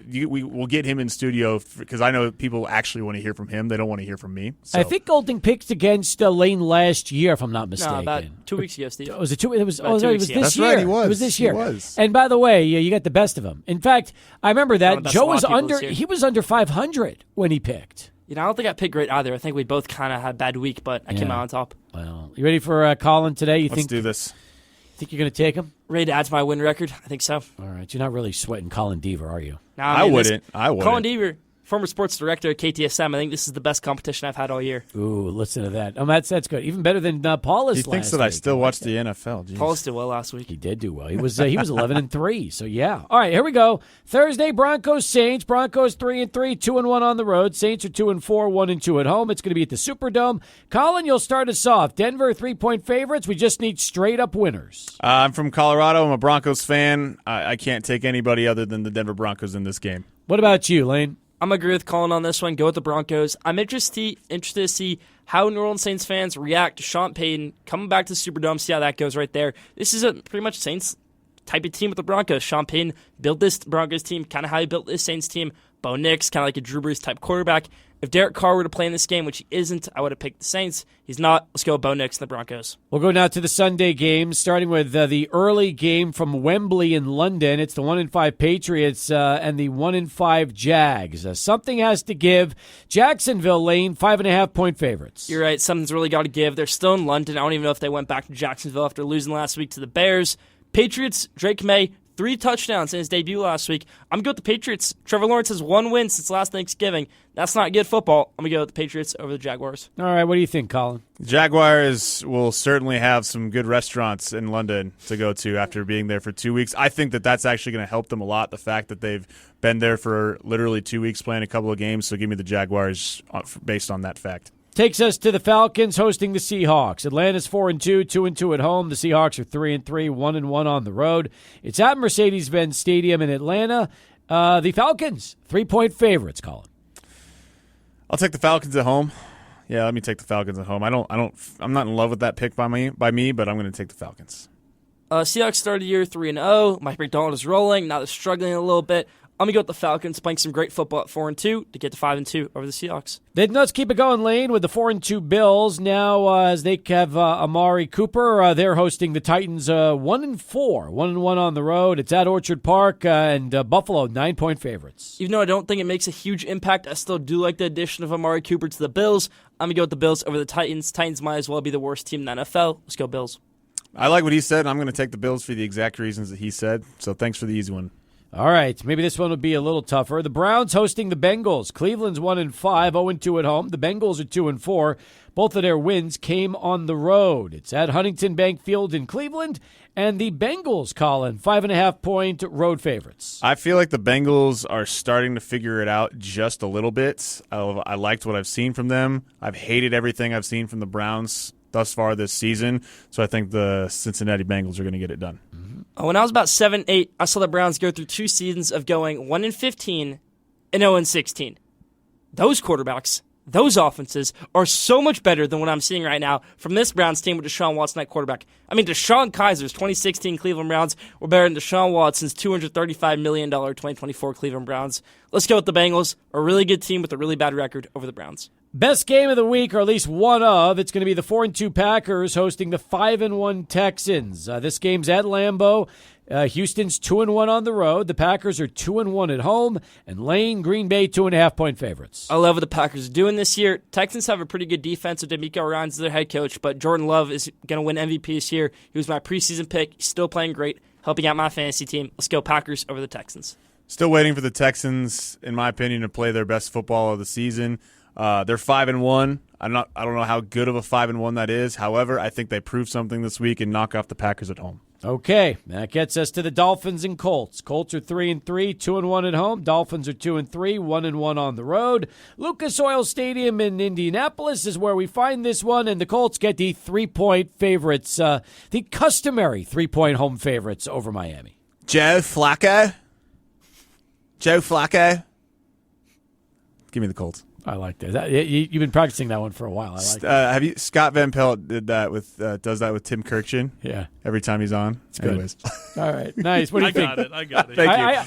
We will get him in studio because I know people actually want to hear from him. They don't want to hear from me. So. I think Golding picked against Lane last year, if I'm not mistaken. No, about 2 weeks ago, Steve. Was it 2 weeks? It was About 2 it weeks was ago. this That's year. right, he was. It was this year. He was. And by the way, you got the best of him. In fact, I remember that best Joe of a lot was of people under. this year. He was under 500 when he picked. You know, I don't think I picked great either. I think we both kind of had a bad week, but I came out on top. Well, you ready for Colin today? Let's do this. Think you're going to take him? Ready to add to my win record? I think so. All right. You're not really sweating Colin Deaver, are you? No, I wouldn't. Colin Deaver, former sports director at KTSM. I think this is the best competition I've had all year. Ooh, listen to that. That's good. Even better than Paulus. He thinks that I still watch the NFL. Jeez. Paulus did well last week. He did do well. He was 11-3. So yeah. All right, here we go. Thursday, Broncos Saints. Broncos 3-3, 2-1 on the road. Saints are 2-4, 1-2 at home. It's going to be at the Superdome. Colin, you'll start us off. Denver 3-point favorites. We just need straight up winners. I'm from Colorado. I'm a Broncos fan. I can't take anybody other than the Denver Broncos in this game. What about you, Lane? I'm going to agree with Colin on this one. Go with the Broncos. I'm interested to see how New Orleans Saints fans react to Sean Payton coming back to the Superdome, see how that goes right there. This is a pretty much Saints type of team with the Broncos. Sean Payton built this Broncos team, kind of how he built this Saints team. Bo Nix, kind of like a Drew Brees type quarterback. If Derek Carr were to play in this game, which he isn't, I would have picked the Saints. He's not. Let's go with Bo Nix and the Broncos. We'll go now to the Sunday games, starting with the early game from Wembley in London. It's the 1-5 Patriots and the 1-5 Jags. Something has to give. Jacksonville, Lane, 5.5-point favorites. You're right. Something's really got to give. They're still in London. I don't even know if they went back to Jacksonville after losing last week to the Bears. Patriots, Drake May, 3 touchdowns in his debut last week. I'm going to go with the Patriots. Trevor Lawrence has 1 win since last Thanksgiving. That's not good football. I'm going to go with the Patriots over the Jaguars. All right, what do you think, Colin? Jaguars will certainly have some good restaurants in London to go to after being there for 2 weeks. I think that's actually going to help them a lot, the fact that they've been there for literally 2 weeks playing a couple of games. So give me the Jaguars based on that fact. Takes us to the Falcons hosting the Seahawks. Atlanta's 4-2, 2-2 at home. The Seahawks are 3-3, 1-1 on the road. It's at Mercedes-Benz Stadium in Atlanta. The Falcons, 3-point favorites, Colin. I'll take the Falcons at home. Yeah, let me take the Falcons at home. I'm not in love with that pick by me, but I'm going to take the Falcons. Seahawks started the year 3-0. Mike McDonald is rolling. Now they're struggling a little bit. I'm going to go with the Falcons, playing some great football at 4-2 to get to 5-2 over the Seahawks. Let's keep it going, Lane, with the 4-2 Bills. Now, as they have Amari Cooper, they're hosting the Titans 1-4, 1-1 on the road. It's at Orchard Park, and Buffalo, 9-point favorites. Even though I don't think it makes a huge impact, I still do like the addition of Amari Cooper to the Bills. I'm going to go with the Bills over the Titans. Titans might as well be the worst team in the NFL. Let's go Bills. I like what he said. I'm going to take the Bills for the exact reasons that he said, so thanks for the easy one. All right, maybe this one will be a little tougher. The Browns hosting the Bengals. Cleveland's 1-5, 0-2 at home. The Bengals are 2-4. Both of their wins came on the road. It's at Huntington Bank Field in Cleveland, and the Bengals, Colin, 5.5-point road favorites. I feel like the Bengals are starting to figure it out just a little bit. I liked what I've seen from them. I've hated everything I've seen from the Browns thus far this season, so I think the Cincinnati Bengals are going to get it done. When I was about 7-8, I saw the Browns go through 2 seasons of going 1-15 and 0-16. Those quarterbacks, those offenses are so much better than what I'm seeing right now from this Browns team with Deshaun Watson at quarterback. I mean, Deshaun Kaiser's 2016 Cleveland Browns were better than Deshaun Watson's $235 million 2024 Cleveland Browns. Let's go with the Bengals, a really good team with a really bad record over the Browns. Best game of the week, or at least one of, it's going to be the 4-2 Packers hosting the 5-1 Texans. This game's at Lambeau. Houston's 2-1 on the road. The Packers are 2-1 at home, and laying Green Bay 2.5-point favorites. I love what the Packers are doing this year. Texans have a pretty good defense with D'Amico Ryans as their head coach, but Jordan Love is going to win MVP this year. He was my preseason pick. He's still playing great, helping out my fantasy team. Let's go Packers over the Texans. Still waiting for the Texans, in my opinion, to play their best football of the season. They're 5-1. I don't know how good of a 5-1 that is. However, I think they prove something this week and knock off the Packers at home. Okay, that gets us to the Dolphins and Colts. Colts are 3-3, 2-1 at home. Dolphins are 2-3, 1-1 on the road. Lucas Oil Stadium in Indianapolis is where we find this one, and the Colts get the 3-point favorites, the customary 3-point home favorites over Miami. Joe Flacco. Give me the Colts. I like that. You've been practicing that one for a while. I like Have you? Scott Van Pelt does that with Tim Kirkchin. Yeah, every time he's on. It's Anyways, good. All right, nice. What do you think? I got it.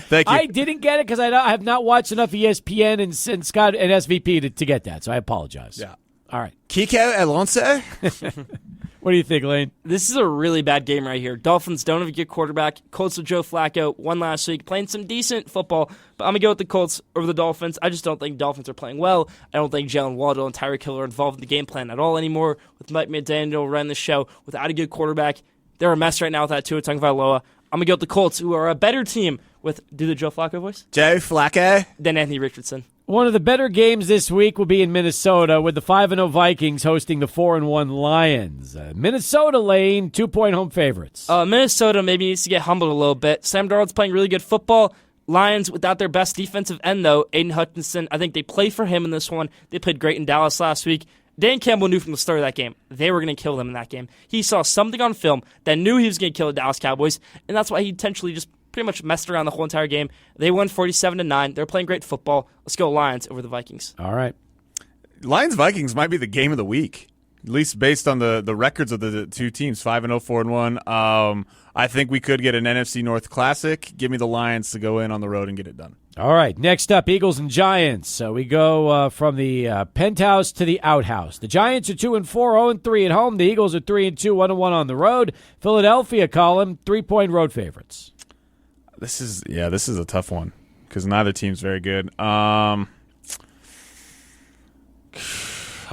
Thank you. I didn't get it because I have not watched enough ESPN and Scott and SVP to get that, so I apologize. Yeah. All right, Kiko Alonso. What do you think, Lane? This is a really bad game right here. Dolphins don't have a good quarterback. Colts with Joe Flacco won last week, playing some decent football, but I'm going to go with the Colts over the Dolphins. I just don't think Dolphins are playing well. I don't think Jalen Waddle and Tyreek Hill are involved in the game plan at all anymore. With Mike McDaniel running the show without a good quarterback, they're a mess right now without Tua Tagovailoa. I'm going to go with the Colts, who are a better team with, do the Joe Flacco voice? Joe Flacco. Than Anthony Richardson. One of the better games this week will be in Minnesota with the 5-0 Vikings hosting the 4-1 Lions. Minnesota Lane, 2-point home favorites. Minnesota maybe needs to get humbled a little bit. Sam Darnold's playing really good football. Lions without their best defensive end, though, Aiden Hutchinson. I think they play for him in this one. They played great in Dallas last week. Dan Campbell knew from the start of that game they were going to kill them in that game. He saw something on film that knew he was going to kill the Dallas Cowboys, and that's why he intentionally just pretty much messed around the whole entire game. They won 47-9. They're playing great football. Let's go Lions over the Vikings. All right. Lions-Vikings might be the game of the week, at least based on the records of the two teams, 5-0, 4-1. I think we could get an NFC North Classic. Give me the Lions to go in on the road and get it done. All right, next up, Eagles and Giants. So we go from the penthouse to the outhouse. The Giants are 2-4, 0-3 at home. The Eagles are 3-2, 1-1 on the road. Philadelphia, Colin, 3-point road favorites. This is a tough one because neither team's very good. I'll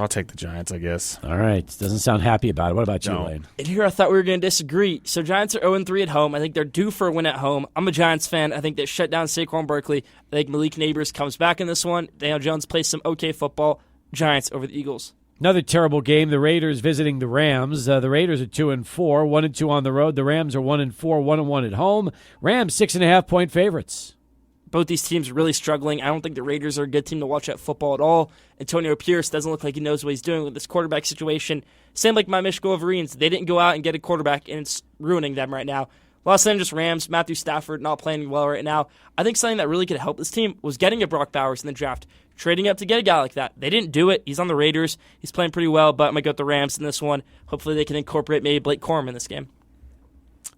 take the Giants, I guess. All right. Doesn't sound happy about it. What about you, Lane? And here I thought we were going to disagree. So Giants are 0-3 at home. I think they're due for a win at home. I'm a Giants fan. I think they shut down Saquon Barkley. I think Malik Neighbors comes back in this one. Daniel Jones plays some okay football. Giants over the Eagles. Another terrible game. The Raiders visiting the Rams. The Raiders are 2-4, 1-2 on the road. The Rams are 1-4, 1-1 at home. Rams 6.5-point favorites. Both these teams are really struggling. I don't think the Raiders are a good team to watch at football at all. Antonio Pierce doesn't look like he knows what he's doing with this quarterback situation. Same like my Michigan Wolverines. They didn't go out and get a quarterback, and it's ruining them right now. Los Angeles Rams, Matthew Stafford not playing well right now. I think something that really could help this team was getting a Brock Bowers in the draft. Trading up to get a guy like that. They didn't do it. He's on the Raiders. He's playing pretty well, but I'm going to go with the Rams in this one. Hopefully they can incorporate maybe Blake Corum in this game.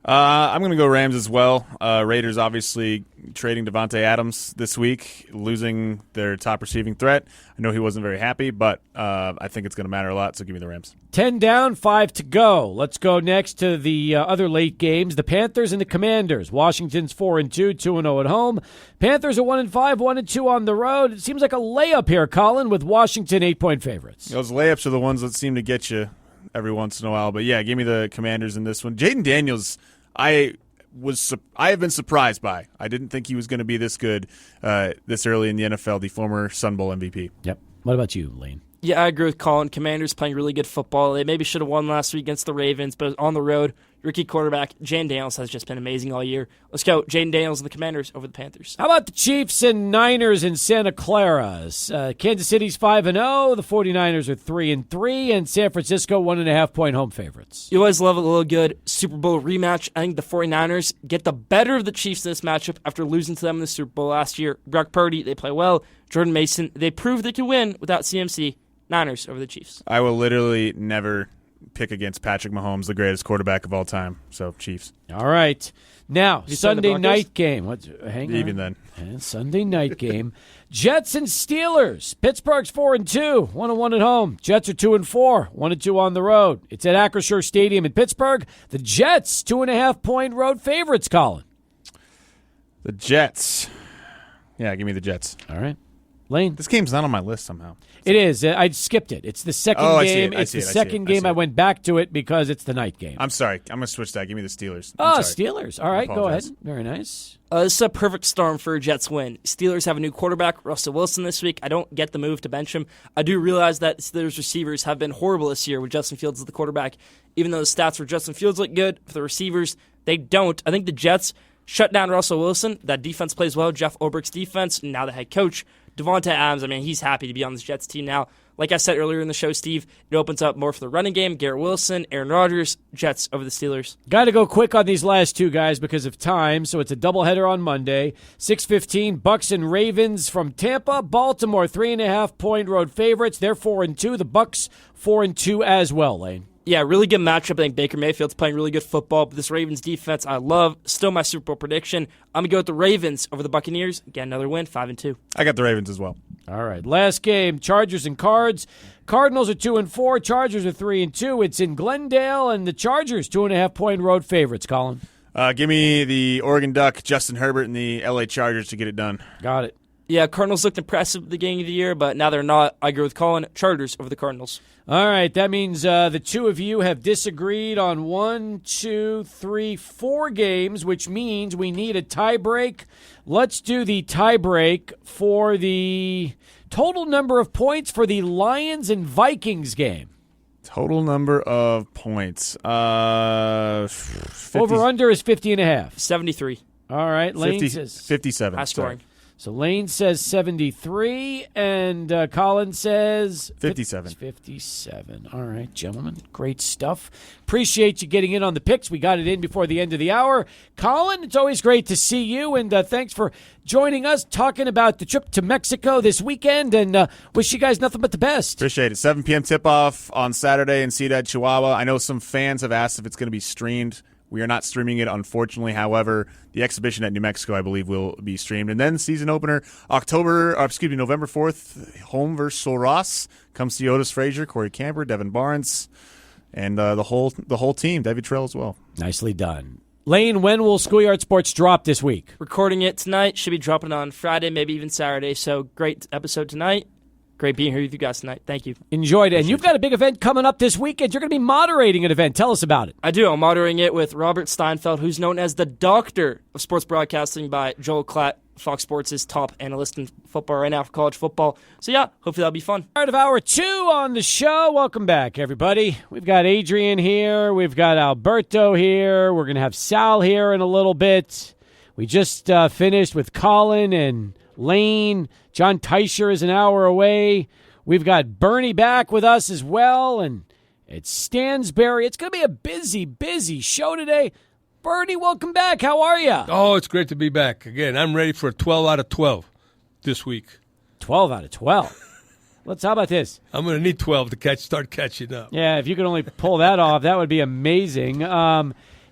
I'm going to go Rams as well. Raiders obviously trading Devontae Adams this week, losing their top receiving threat. I know he wasn't very happy, but I think it's going to matter a lot, so give me the Rams. 10 down, 5 to go. Let's go next to the other late games. The Panthers and the Commanders. Washington's 4-2, 2-0 at home. Panthers are 1-5, 1-2 on the road. It seems like a layup here, Colin, with Washington 8-point favorites. Those layups are the ones that seem to get you every once in a while. But, yeah, give me the Commanders in this one. Jaden Daniels, I have been surprised by. I didn't think he was going to be this good this early in the NFL, the former Sun Bowl MVP. Yep. What about you, Lane? Yeah, I agree with Colin. Commanders playing really good football. They maybe should have won last week against the Ravens, but on the road, rookie quarterback Jaden Daniels has just been amazing all year. Let's go Jaden Daniels and the Commanders over the Panthers. How about the Chiefs and Niners in Santa Clara? Kansas City's 5-0. The 49ers are 3-3, and San Francisco 1.5-point home favorites. You always love a little good Super Bowl rematch. I think the 49ers get the better of the Chiefs in this matchup after losing to them in the Super Bowl last year. Brock Purdy, they play well. Jordan Mason, they proved they can win without CMC. Niners over the Chiefs. I will literally never pick against Patrick Mahomes, the greatest quarterback of all time. So Chiefs. All right. Now, You said the Sunday Broncos? night game. Hang on. Even then. And Sunday night game. Jets and Steelers. Pittsburgh's 4-2, 1-1 at home. Jets are 2-4, 1-2 on the road. It's at Acrisure Stadium in Pittsburgh. The Jets, 2.5-point road favorites, Colin. The Jets. Yeah, give me the Jets. All right. Lane. This game's not on my list somehow. It is. I skipped it. It's the second Oh, I see game. it. I It's see the it. I see second it. I game. see I it. went back to it because it's the night game. I'm sorry. I'm going to switch that. Give me the Steelers. Oh, I'm sorry. Steelers. All right, go ahead. apologize. Very nice. This is a perfect storm for a Jets win. Steelers have a new quarterback, Russell Wilson, this week. I don't get the move to bench him. I do realize that Steelers receivers have been horrible this year with Justin Fields as the quarterback. Even though the stats for Justin Fields look good, for the receivers, they don't. I think the Jets shut down Russell Wilson. That defense plays well. Jeff Ulbricht's defense, and now the head coach, Devonta Adams. I mean, he's happy to be on this Jets team now. Like I said earlier in the show, Steve, it opens up more for the running game. Garrett Wilson, Aaron Rodgers, Jets over the Steelers. Got to go quick on these last two guys because of time. So it's a doubleheader on Monday. 6:15, Bucks and Ravens from Tampa. Baltimore, 3.5-point road favorites. They're 4-2. The Bucks 4-2 as well, Lane. Yeah, really good matchup. I think Baker Mayfield's playing really good football, but this Ravens defense I love. Still my Super Bowl prediction. I'm going to go with the Ravens over the Buccaneers. Again, another win, 5-2. I got the Ravens as well. All right, last game, Chargers and Cards. Cardinals are 2-4. Chargers are 3-2. It's in Glendale, and the Chargers 2.5-point road favorites, Colin. Give me the Oregon Duck, Justin Herbert, and the LA Chargers to get it done. Got it. Yeah, Cardinals looked impressive at the beginning of the year, but now they're not. I agree with Colin. Chargers over the Cardinals. All right, that means the two of you have disagreed on 1, 2, 3, 4 games, which means we need a tie break. Let's do the tie break for the total number of points for the Lions and Vikings game. Total number of points. 50, Over-under is 50.5. 73. All right, Lane 50, says 57. High scoring. So Lane says 73, and Colin says 57. 57. All right, gentlemen, great stuff. Appreciate you getting in on the picks. We got it in before the end of the hour. Colin, it's always great to see you, and thanks for joining us, talking about the trip to Mexico this weekend, and wish you guys nothing but the best. Appreciate it. 7 p.m. tip-off on Saturday in Ciudad, Chihuahua. I know some fans have asked if it's going to be streamed. We are not streaming it, unfortunately. However, the exhibition at New Mexico, I believe, will be streamed. And then season opener, November 4th, home versus Sul Ross. Come see Otis Frazier, Corey Camper, Devin Barnes, and the whole team, David Trail as well. Nicely done. Lane, when will Schoolyard Sports drop this week? Recording it tonight. Should be dropping on Friday, maybe even Saturday. So great episode tonight. Great being here with you guys tonight. Thank you. Enjoyed it. And you've got a big event coming up this weekend. You're going to be moderating an event. Tell us about it. I do. I'm moderating it with Robert Steinfeld, who's known as the doctor of sports broadcasting by Joel Klatt, Fox Sports' top analyst in football right now for college football. So, yeah, hopefully that'll be fun. Part of hour 2 on the show. Welcome back, everybody. We've got Adrian here. We've got Alberto here. We're going to have Sal here in a little bit. We just finished with Colin and Lane. John Teicher is an hour away. We've got Bernie back with us as well, and it's Stansberry. It's going to be a busy, busy show today. Bernie, welcome back. How are you? Oh, it's great to be back. Again, I'm ready for a 12 out of 12 this week. 12 out of 12. How about this? I'm going to need 12 to start catching up. Yeah, if you could only pull that off, that would be amazing.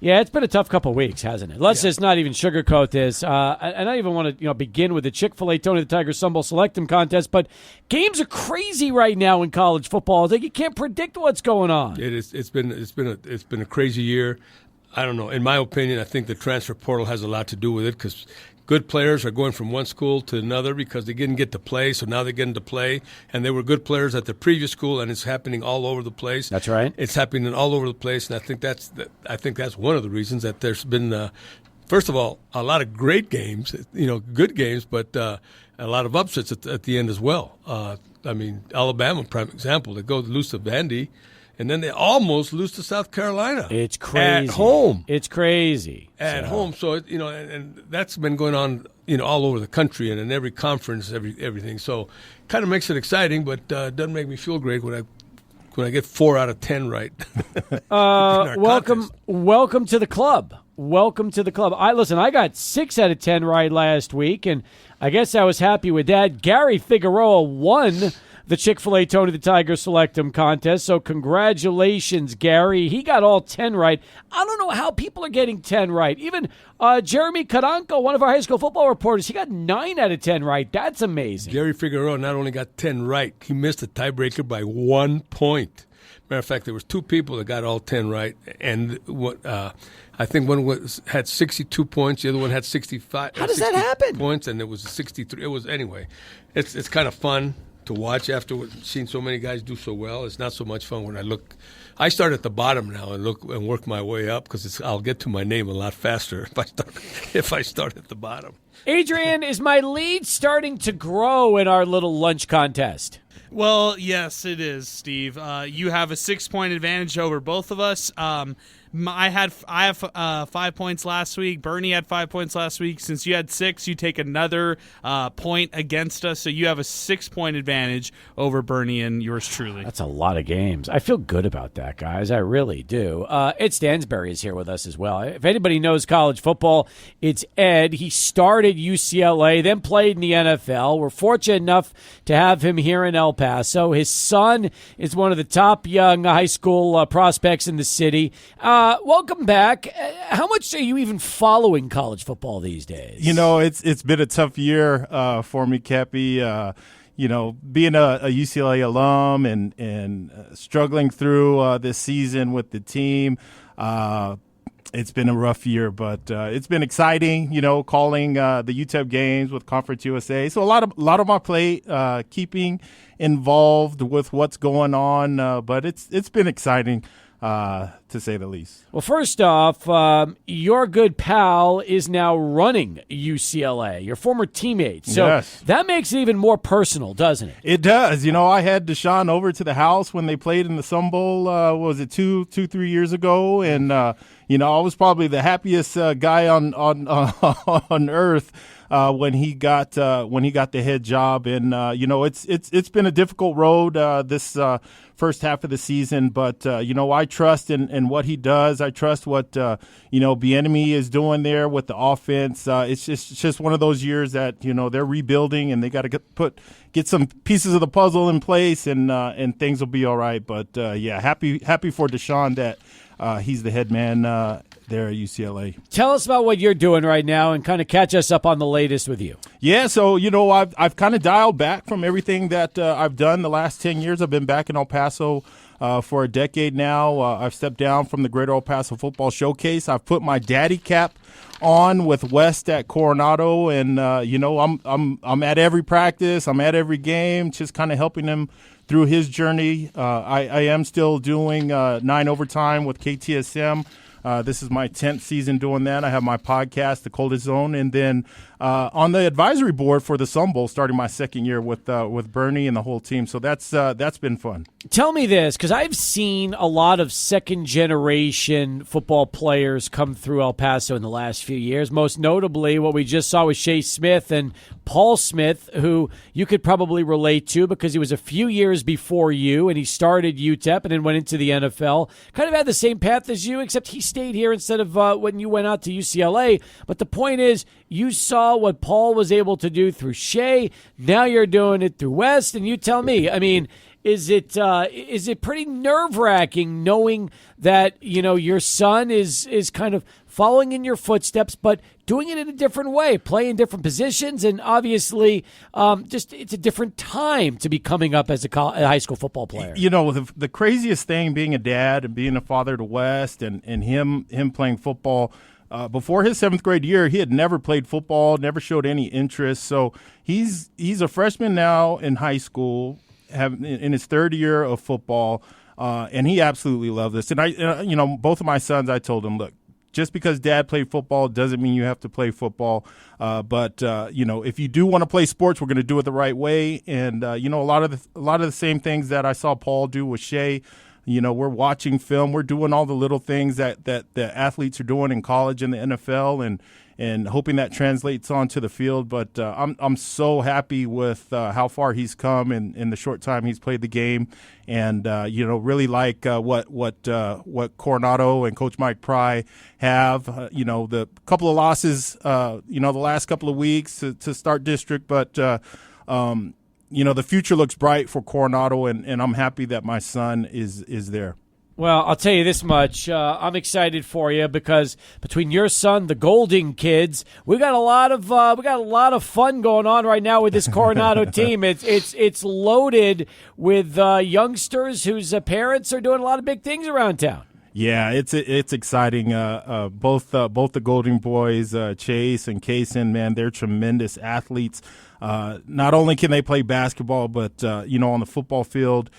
Yeah, it's been a tough couple of weeks, hasn't it? Let's just not even sugarcoat this. And I even want to begin with the Chick-fil-A Tony the Tiger Sun Bowl Selectum contest, but games are crazy right now in college football. It's like you can't predict what's going on. It is. It's been a crazy year. I don't know. In my opinion, I think the transfer portal has a lot to do with it because good players are going from one school to another because they didn't get to play, so now they're getting to play. And they were good players at the previous school, and it's happening all over the place. That's right. It's happening all over the place, and I think that's one of the reasons that there's been, first of all, a lot of great games, good games, but a lot of upsets at the end as well. Alabama, prime example, they go lose to Vandy. And then they almost lose to South Carolina. It's crazy. At home. It's crazy. At home. So, and that's been going on, all over the country and in every conference, everything. So kind of makes it exciting, but doesn't make me feel great when I get 4 out of 10 right. Welcome to the club. Welcome to the club. I got 6 out of 10 right last week, and I guess I was happy with that. Gary Figueroa won the Chick-fil-A Tony the Tiger Selectum contest. So congratulations, Gary. He got all 10 right. I don't know how people are getting 10 right. Even Jeremy Karanko, one of our high school football reporters, he got 9 out of 10 right. That's amazing. Gary Figueroa not only got 10 right, he missed the tiebreaker by 1 point. Matter of fact, there was 2 people that got all 10 right, and I think one had 62 points, the other one had 65. How does that happen? Points, and it was 63. It was anyway. It's kind of fun to watch after seeing so many guys do so well. It's not so much fun when I look. I start at the bottom now and look and work my way up because I'll get to my name a lot faster if I start at the bottom. Adrian, is my lead starting to grow in our little lunch contest? Well, yes, it is, Steve. You have a 6-point advantage over both of us. I have 5 points last week. Bernie had 5 points last week. Since you had 6, you take another point against us. So you have a 6-point advantage over Bernie and yours truly. That's a lot of games. I feel good about that, guys. I really do. Ed Stansberry is here with us as well. If anybody knows college football, it's Ed. He started UCLA, then played in the NFL. We're fortunate enough to have him here in El Paso. His son is one of the top young high school prospects in the city. Welcome back. How much are you even following college football these days? You know, it's been a tough year for me, Cappy. You know, being a UCLA alum and struggling through this season with the team. It's been a rough year, but it's been exciting, you know, calling the UTEP games with Conference USA. So a lot of my plate, keeping involved with what's going on, but it's been exciting. To say the least. Well, first off, your good pal is now running UCLA, your former teammate. So yes. That makes it even more personal, doesn't it? It does. You know, I had Deshaun over to the house when they played in the Sun Bowl, was it 3 years ago? And, you know, I was probably the happiest guy on earth when he got the head job. And, you know, it's been a difficult road this first half of the season, but you know, I trust in what he does. I trust what you know, Bieniemy is doing there with the offense. It's just one of those years that, you know, they're rebuilding and they got to get some pieces of the puzzle in place, and things will be all right. But yeah, happy for Deshaun that he's the head man there at UCLA. Tell us about what you're doing right now and kind of catch us up on the latest with you. Yeah, so, you know, I've kind of dialed back from everything that I've done the last 10 years. I've been back in El Paso for a decade now. I've stepped down from the Greater El Paso Football Showcase. I've put my daddy cap on with West at Coronado, and you know, I'm at every practice. I'm at every game, just kind of helping him through his journey. I am still doing 9 Overtime with KTSM. This is my 10th season doing that. I have my podcast, The Coldest Zone, and then on the advisory board for the Sun Bowl, starting my second year with Bernie and the whole team. So that's been fun. Tell me this, because I've seen a lot of second-generation football players come through El Paso in the last few years. Most notably, what we just saw with Shea Smith and Paul Smith, who you could probably relate to because he was a few years before you, and he started UTEP and then went into the NFL. Kind of had the same path as you, except he stayed here instead of when you went out to UCLA. But the point is, you saw what Paul was able to do through Shea. Now you're doing it through West, and you tell me, I mean, is it pretty nerve-wracking knowing that, you know, your son is kind of following in your footsteps, but doing it in a different way, playing different positions, and obviously just it's a different time to be coming up as a high school football player. You know, the craziest thing being a dad and being a father to West and him playing football, before his 7th grade year, he had never played football, never showed any interest. So he's a freshman now in high school, in his 3rd year of football, and he absolutely loved this. And you know, both of my sons, I told them, look, just because dad played football doesn't mean you have to play football. But you know, if you do want to play sports, we're going to do it the right way. And you know, a lot of the same things that I saw Paul do with Shea. You know, we're watching film, we're doing all the little things that the athletes are doing in college and the NFL, and hoping that translates onto the field. But I'm so happy with how far he's come in the short time he's played the game, and you know, really like what Coronado and Coach Mike Pry have. You know, the couple of losses, you know, the last couple of weeks to start district, but the future looks bright for Coronado, and I'm happy that my son is there. Well, I'll tell you this much. I'm excited for you because between your son, the Golding kids, we got a lot of fun going on right now with this Coronado team. It's loaded with youngsters whose parents are doing a lot of big things around town. Yeah, it's exciting. Both the Golding boys, Chase and Kaysen, man, they're tremendous athletes. Not only can they play basketball, but on the football field.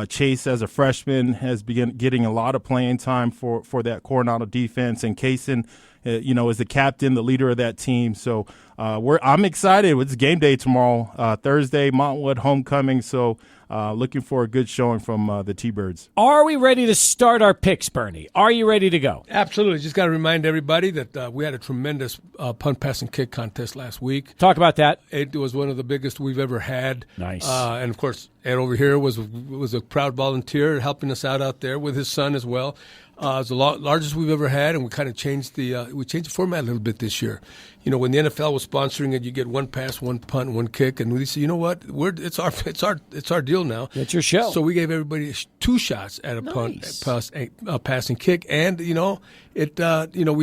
Chase, as a freshman, has begun getting a lot of playing time for that Coronado defense, and Kaysen, is the captain, the leader of that team. So I'm excited. It's game day tomorrow, Thursday, Montwood homecoming. So looking for a good showing from the T-Birds. Are we ready to start our picks, Bernie? Are you ready to go? Absolutely. Just got to remind everybody that we had a tremendous punt, pass, and kick contest last week. Talk about that. It was one of the biggest we've ever had. Nice. And, of course, Ed over here was a proud volunteer helping us out there with his son as well. It's the largest we've ever had, and we kind of changed the format a little bit this year. When the NFL was sponsoring it, you get one pass, one punt, one kick, and we said, you know what, it's our deal now. It's your show. So we gave everybody 2 shots at a punt, pass, and kick, and we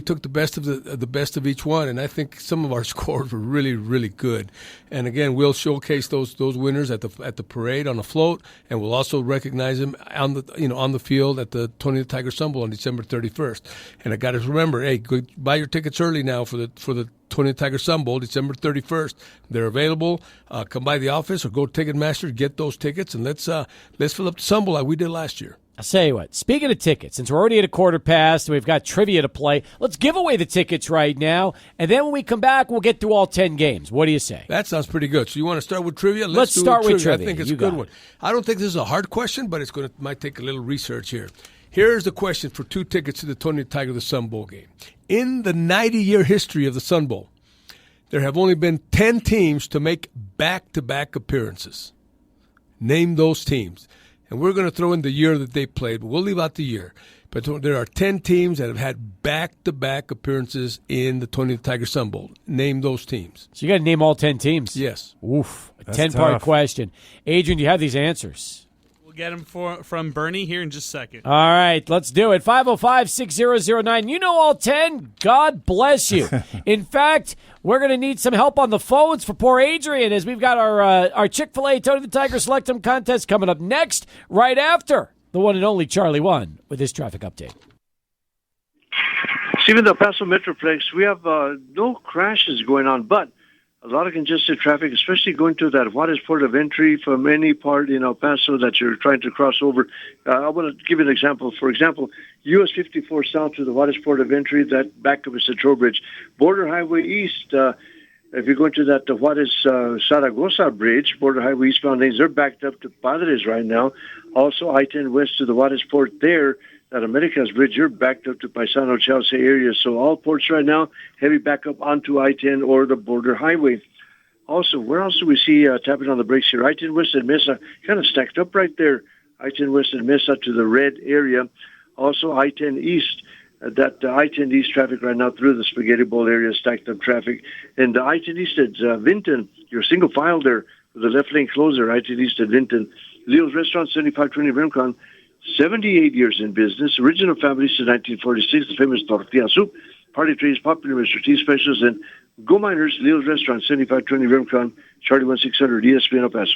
took the best of each one, and I think some of our scores were really, really good. And again, we'll showcase those winners at the parade on the float, and we'll also recognize them on the field at the Tony the Tiger Sun Bowl on December 31st. And I got to remember, hey, go buy your tickets early now for the Tony the Tiger Sun Bowl, December 31st. They're available. Come by the office or go to Ticketmaster, get those tickets, and let's fill up the Sun Bowl like we did last year. I'll tell you what, speaking of tickets, since we're already at a quarter past and we've got trivia to play, let's give away the tickets right now, and then when we come back, we'll get through all 10 games. What do you say? That sounds pretty good. So you want to start with trivia? Let's start with trivia. I think it's a good one. I don't think this is a hard question, but might take a little research here. Here's the question for 2 tickets to the Tony the Tiger the Sun Bowl game. In the 90-year history of the Sun Bowl, there have only been 10 teams to make back-to-back appearances. Name those teams. And we're going to throw in the year that they played, but we'll leave out the year. But there are 10 teams that have had back-to-back appearances in the Tony the Tiger Sun Bowl. Name those teams. So you got to name all 10 teams? Yes. Oof. A 10-part question. Adrian, do you have these answers? Get them from Bernie here in just a second. All right, let's do it. 505-6009. You know all 10? God bless you. In fact, we're going to need some help on the phones for poor Adrian as we've got our Chick-fil-A Tony the Tiger Selectum contest coming up next, right after the one and only Charlie One with his traffic update. Stephen, the Paso Metroplex, we have no crashes going on, but a lot of congested traffic, especially going to that Juarez port of entry from any part in El Paso that you're trying to cross over. I want to give you an example. For example, US 54 south to the Juarez port of entry, that back up is the Trowbridge. Border Highway East, if you're going to that Juarez Zaragoza Bridge, Border Highway eastbound lanes, they're backed up to Padres right now. Also, I-10 west to the Juarez port there. That Americas Bridge, you're backed up to Paisano, Chelsea area. So all ports right now, heavy backup onto I-10 or the border highway. Also, where else do we see tapping on the brakes here? I-10 west and Mesa, kind of stacked up right there. I-10 west and Mesa to the red area. Also, I-10 east, that I-10 east traffic right now through the Spaghetti Bowl area, stacked up traffic. And I-10 east at Vinton, your single file there, with the left lane closer, I-10 east at Vinton. Leo's Restaurant, 7520 Rincon. 78 years in business, original family since 1946, the famous tortilla soup, party trays, popular Mr. T specials, and Go Miners, Leo's Restaurant, 7520 Rincon, Charlie 1600, ESPN El Paso.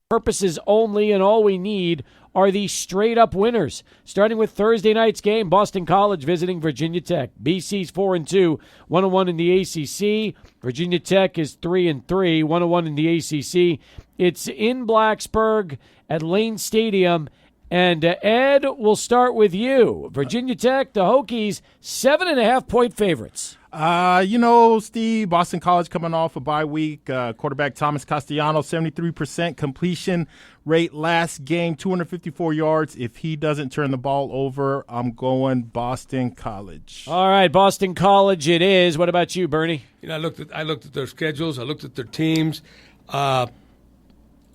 Purposes only, and all we need are the straight-up winners. Starting with Thursday night's game, Boston College visiting Virginia Tech. BC's 4-2, 101 in the ACC. Virginia Tech is 3-3, 101 in the ACC. It's in Blacksburg at Lane Stadium. And Ed, we'll start with you. Virginia Tech, the Hokies, 7.5-point favorites. Steve, Boston College coming off a bye week. Quarterback Thomas Castellanos, 73% completion rate last game, 254 yards. If he doesn't turn the ball over, I'm going Boston College. All right, Boston College it is. What about you, Bernie? I looked at their schedules. I looked at their teams.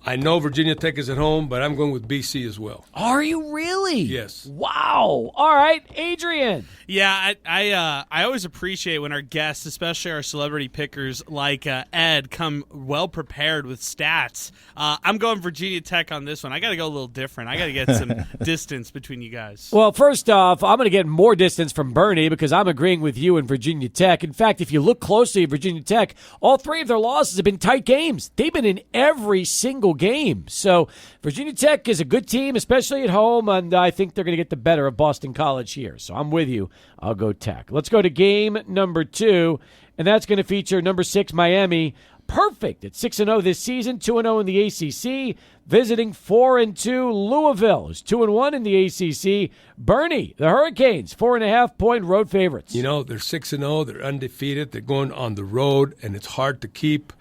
I know Virginia Tech is at home, but I'm going with BC as well. Are you really? Yes. Wow. All right, Adrian. Yeah, I always appreciate when our guests, especially our celebrity pickers like Ed, come well prepared with stats. I'm going Virginia Tech on this one. I got to go a little different. I got to get some distance between you guys. Well, first off, I'm going to get more distance from Bernie because I'm agreeing with you in Virginia Tech. In fact, if you look closely at Virginia Tech, all 3 of their losses have been tight games. They've been in every single game. So Virginia Tech is a good team, especially at home, and I think they're going to get the better of Boston College here. So I'm with you. I'll go Tech. Let's go to game number 2, and that's going to feature number 6 Miami. Perfect at 6-0 this season, 2-0 in the ACC, visiting 4-2 Louisville, who's 2-1 in the ACC. Bernie, the Hurricanes, 4.5-point road favorites. You know, they're 6-0. They're undefeated. They're going on the road, and it's hard to keep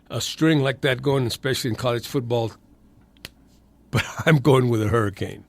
a string like that going, especially in college football. But I'm going with a Hurricane.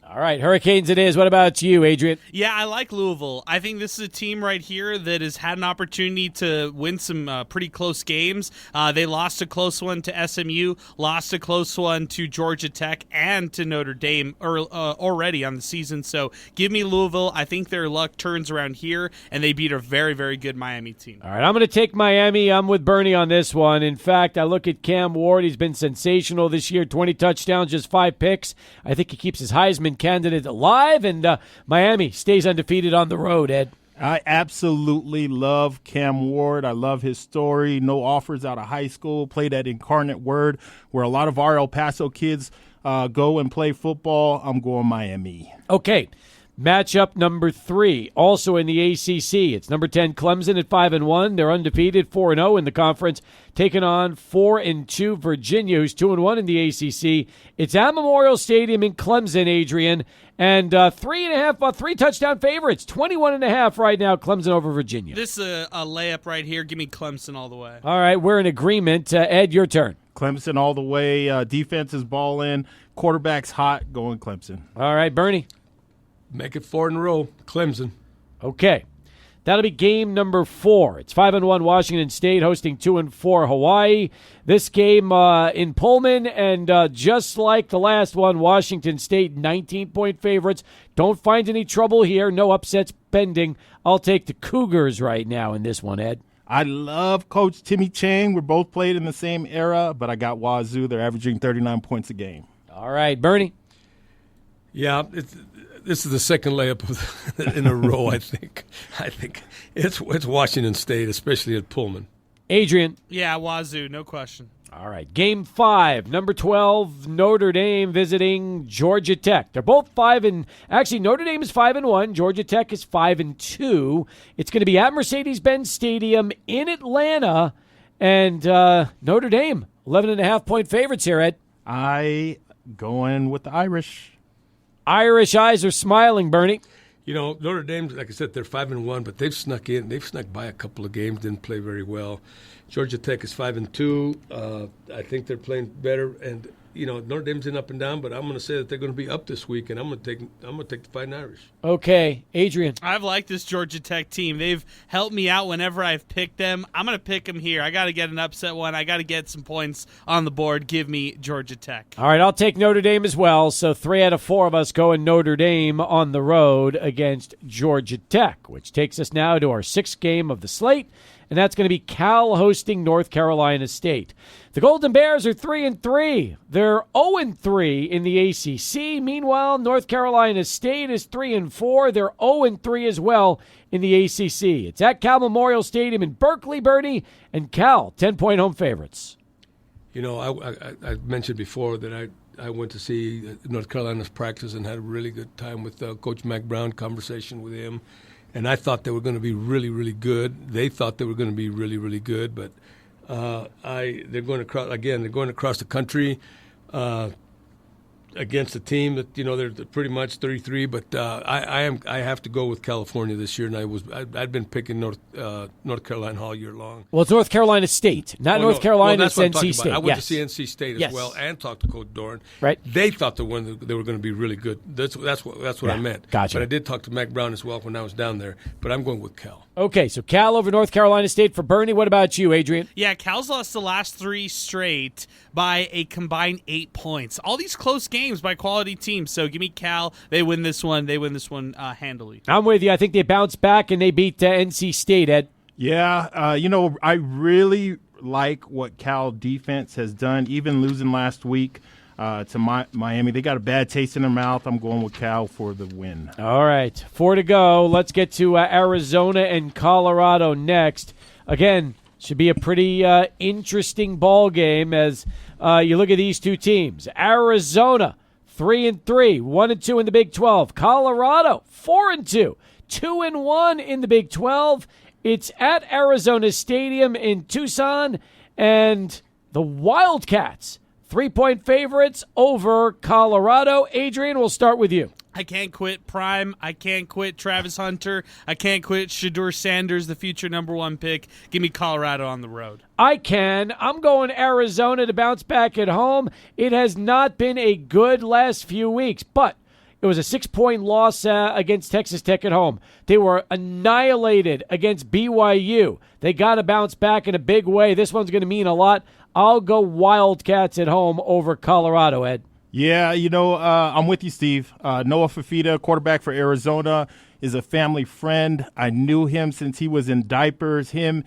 All right, Hurricanes it is. What about you, Adrian? Yeah, I like Louisville. I think this is a team right here that has had an opportunity to win some pretty close games. They lost a close one to SMU, lost a close one to Georgia Tech and to Notre Dame already on the season. So give me Louisville. I think their luck turns around here, and they beat a very, very good Miami team. All right, I'm going to take Miami. I'm with Bernie on this one. In fact, I look at Cam Ward. He's been sensational this year, 20 touchdowns, just 5 picks. I think he keeps his Heisman candidate alive, and Miami stays undefeated on the road, Ed. I absolutely love Cam Ward. I love his story. No offers out of high school. Played at Incarnate Word, where a lot of our El Paso kids go and play football. I'm going Miami. Okay. Matchup number 3, also in the ACC. It's number 10 Clemson at 5-1. They're undefeated, 4-0 in the conference, taking on 4-2 Virginia, who's 2-1 in the ACC. It's at Memorial Stadium in Clemson, Adrian, and 3 touchdown favorites, 21.5 right now. Clemson over Virginia. This is a layup right here. Give me Clemson all the way. All right, we're in agreement. Ed, your turn. Clemson all the way. Defense is ball in. Quarterback's hot. Going Clemson. All right, Bernie. Make it 4 in a row. Clemson. Okay. That'll be game number 4. It's 5-1 Washington State hosting 2-4 Hawaii. This game in Pullman, and just like the last one, Washington State 19-point favorites. Don't find any trouble here. No upsets pending. I'll take the Cougars right now in this one, Ed. I love Coach Timmy Chang. We're both played in the same era, but I got Wazoo. They're averaging 39 points a game. All right, Bernie. Yeah, this is the second layup in a row, I think. I think it's Washington State, especially at Pullman. Adrian. Yeah, Wazoo, no question. All right, game 5, number 12, Notre Dame visiting Georgia Tech. They're both 5 and actually Notre Dame is 5-1. Georgia Tech is 5-2. It's going to be at Mercedes-Benz Stadium in Atlanta, and Notre Dame 11.5-point favorites here, Ed. I going with the Irish. Irish eyes are smiling, Bernie. You know, Notre Dame, like I said, they're 5-1, but they've snuck in. They've snuck by a couple of games, didn't play very well. Georgia Tech is 5-2. I think they're playing better, and you know Notre Dame's in up and down, but I'm going to say that they're going to be up this week, and I'm going to take the Fighting Irish. Okay, Adrian. I've liked this Georgia Tech team. They've helped me out whenever I've picked them. I'm going to pick them here. I got to get an upset one. I got to get some points on the board. Give me Georgia Tech. All right, I'll take Notre Dame as well. So 3 out of 4 of us going Notre Dame on the road against Georgia Tech, which takes us now to our 6th game of the slate. And that's going to be Cal hosting North Carolina State. The Golden Bears are 3-3. They're 0-3 in the ACC. Meanwhile, North Carolina State is 3-4. They're 0-3 as well in the ACC. It's at Cal Memorial Stadium in Berkeley, Bernie, and Cal 10-point home favorites. You know, I mentioned before that I went to see North Carolina's practice and had a really good time with Coach Mac Brown, conversation with him. And I thought they were going to be really, really good. They thought they were going to be really, really good. But they're going across the country. against a team that they're pretty much 33, but I have to go with California this year, and I'd been picking North Carolina all year long. Well, it's North Carolina State, not North Carolina. That's what I'm it's talking NC State. about. I went to see NC State as well, and talked to Coach Doran. Right, they thought they were going to be really good. That's what I meant. Gotcha. But I did talk to Mac Brown as well when I was down there. But I'm going with Cal. Okay, so Cal over North Carolina State for Bernie. What about you, Adrian? Yeah, Cal's lost the last 3 straight by a combined 8 points. All these close games by quality teams. So give me Cal. They win this one. They win this one handily. I'm with you. I think they bounce back and they beat NC State, Ed. Yeah, I really like what Cal defense has done, even losing last week to Miami. They got a bad taste in their mouth. I'm going with Cal for the win. All right, 4 to go. Let's get to Arizona and Colorado next. Again, should be a pretty interesting ball game as you look at these two teams. Arizona, 3-3, 1-2 in the Big 12. Colorado, 4-2, 2-1 in the Big 12. It's at Arizona Stadium in Tucson, and the Wildcats, 3-point favorites over Colorado. Adrian, we'll start with you. I can't quit Prime. I can't quit Travis Hunter. I can't quit Shedeur Sanders, the future number 1 pick. Give me Colorado on the road. I can. I'm going Arizona to bounce back at home. It has not been a good last few weeks, but it was a 6-point loss against Texas Tech at home. They were annihilated against BYU. They got to bounce back in a big way. This one's going to mean a lot. I'll go Wildcats at home over Colorado, Ed. Yeah, I'm with you, Steve. Noah Fafita, quarterback for Arizona, is a family friend. I knew him since he was in diapers. Him,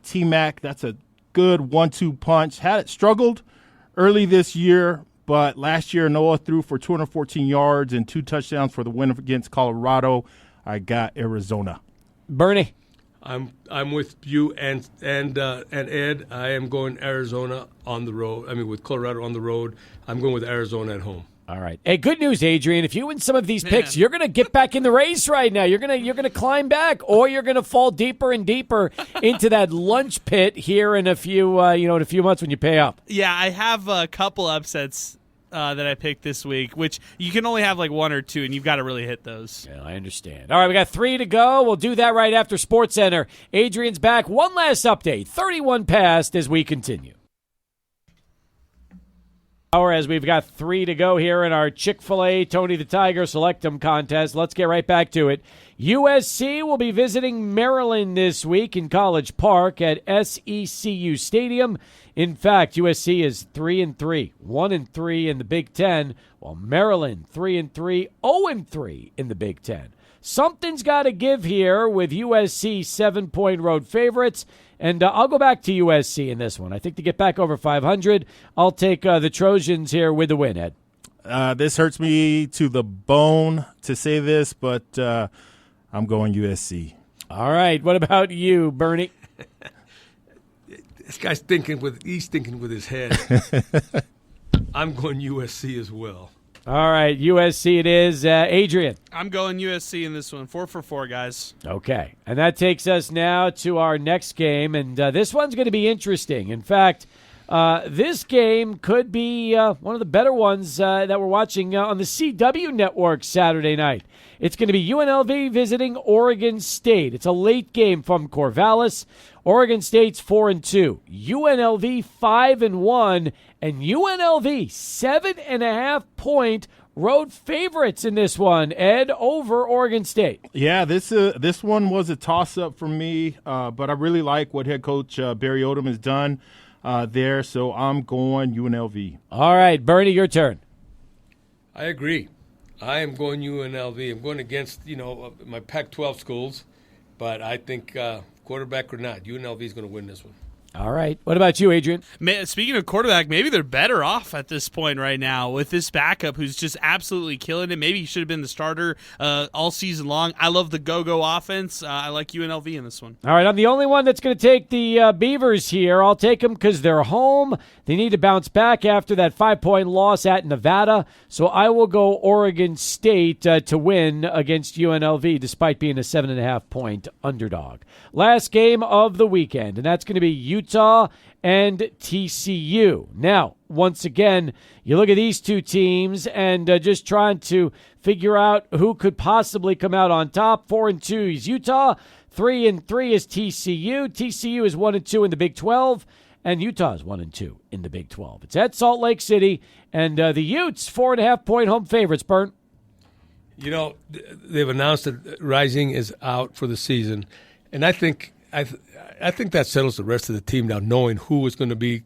T-Mac, that's a good 1-2 punch. Had struggled early this year, but last year Noah threw for 214 yards and 2 touchdowns for the win against Colorado. I got Arizona. Bernie. I'm with you and Ed. I am going Arizona on the road. I mean, with Colorado on the road. I'm going with Arizona at home. All right. Hey, good news, Adrian. If you win some of these picks, you're going to get back in the race right now. You're going to climb back, or you're going to fall deeper and deeper into that lunch pit here in a few months when you pay up. Yeah, I have a couple upsets that I picked this week, which you can only have like 1 or 2, and you've got to really hit those. Yeah, I understand. All right, we got 3 to go. We'll do that right after SportsCenter. Adrian's back. One last update. 31 past as we continue. As we've got 3 to go here in our Chick-fil-A Tony the Tiger Selectum contest. Let's get right back to it. USC will be visiting Maryland this week in College Park at SECU Stadium. In fact, USC is 3-3, 1-3 in the Big Ten, while Maryland 3-3, 0-3 in the Big Ten. Something's got to give here with USC 7-point road favorites. And I'll go back to USC in this one. I think to get back over 500, I'll take the Trojans here with the win, Ed. This hurts me to the bone to say this, but I'm going USC. All right. What about you, Bernie? This guy's thinking with his head. I'm going USC as well. All right, USC it is. Adrian. I'm going USC in this one. 4 for 4, guys. Okay, and that takes us now to our next game, and this one's going to be interesting. In fact, this game could be one of the better ones that we're watching on the CW network Saturday night. It's going to be UNLV visiting Oregon State. It's a late game from Corvallis. Oregon State's 4-2, UNLV 5-1, and UNLV 7.5-point road favorites in this one. Ed, over Oregon State. Yeah, this one was a toss-up for me, but I really like what head coach Barry Odom has done there, so I'm going UNLV. All right, Bernie, your turn. I agree. I am going UNLV. I'm going against my Pac-12 schools, but I think quarterback or not, UNLV is going to win this one. All right. What about you, Adrian? Speaking of quarterback, maybe they're better off at this point right now with this backup who's just absolutely killing it. Maybe he should have been the starter all season long. I love the go-go offense. I like UNLV in this one. All right. I'm the only one that's going to take the Beavers here. I'll take them because they're home. They need to bounce back after that 5-point loss at Nevada. So I will go Oregon State to win against UNLV despite being a 7.5-point underdog. Last game of the weekend, and that's going to be Utah and TCU. Now, once again. You look at these two teams and just trying to figure out who could possibly come out on top. 4-2 is Utah. 3-3 is TCU. TCU is 1-2 in the Big 12. And Utah is 1-2 in the Big 12. It's at Salt Lake City, and the Utes 4.5-point home favorites. Burnt. You know, they've announced that Rising is out for the season, and I think that settles the rest of the team now, knowing who's going to be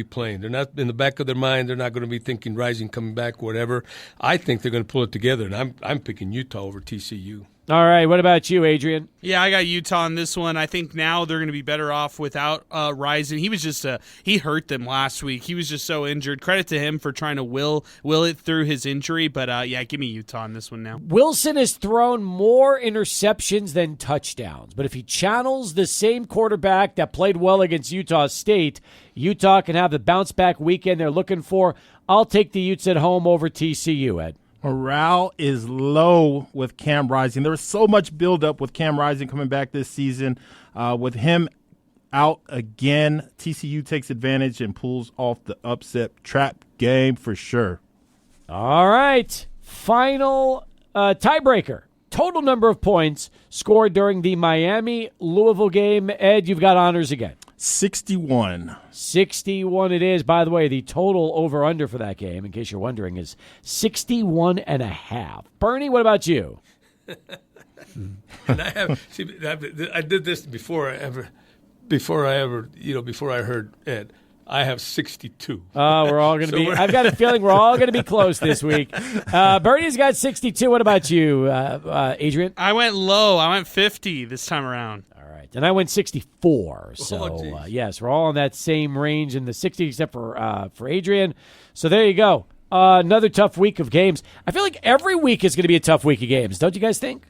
playing. They're not in the back of their mind. They're not going to be thinking Rising coming back, whatever. I think they're going to pull it together, and I'm picking Utah over TCU. All right, what about you, Adrian? Yeah, I got Utah on this one. I think now they're going to be better off without Rising. He was just he hurt them last week. He was just so injured. Credit to him for trying to will it through his injury. But yeah, give me Utah on this one now. Wilson has thrown more interceptions than touchdowns, but if he channels the same quarterback that played well against Utah State, Utah can have the bounce back weekend they're looking for. I'll take the Utes at home over TCU, Ed. Morale is low with Cam Rising. There was so much buildup with Cam Rising coming back this season. With him out again, TCU takes advantage and pulls off the upset trap game for sure. All right. Final tiebreaker. Total number of points scored during the Miami-Louisville game. Ed, you've got honors again. 61. 61 it is. By the way, the total over-under for that game, in case you're wondering, is 61.5. Bernie, what about you? And I did this before I heard Ed. I have 62. We're all going to be. I've got a feeling we're all going to be close this week. Bernie's got 62. What about you, Adrian? I went low. I went 50 this time around. And I went 64. So, yes, we're all in that same range in the 60s except for Adrian. So there you go. Another tough week of games. I feel like every week is going to be a tough week of games. Don't you guys think?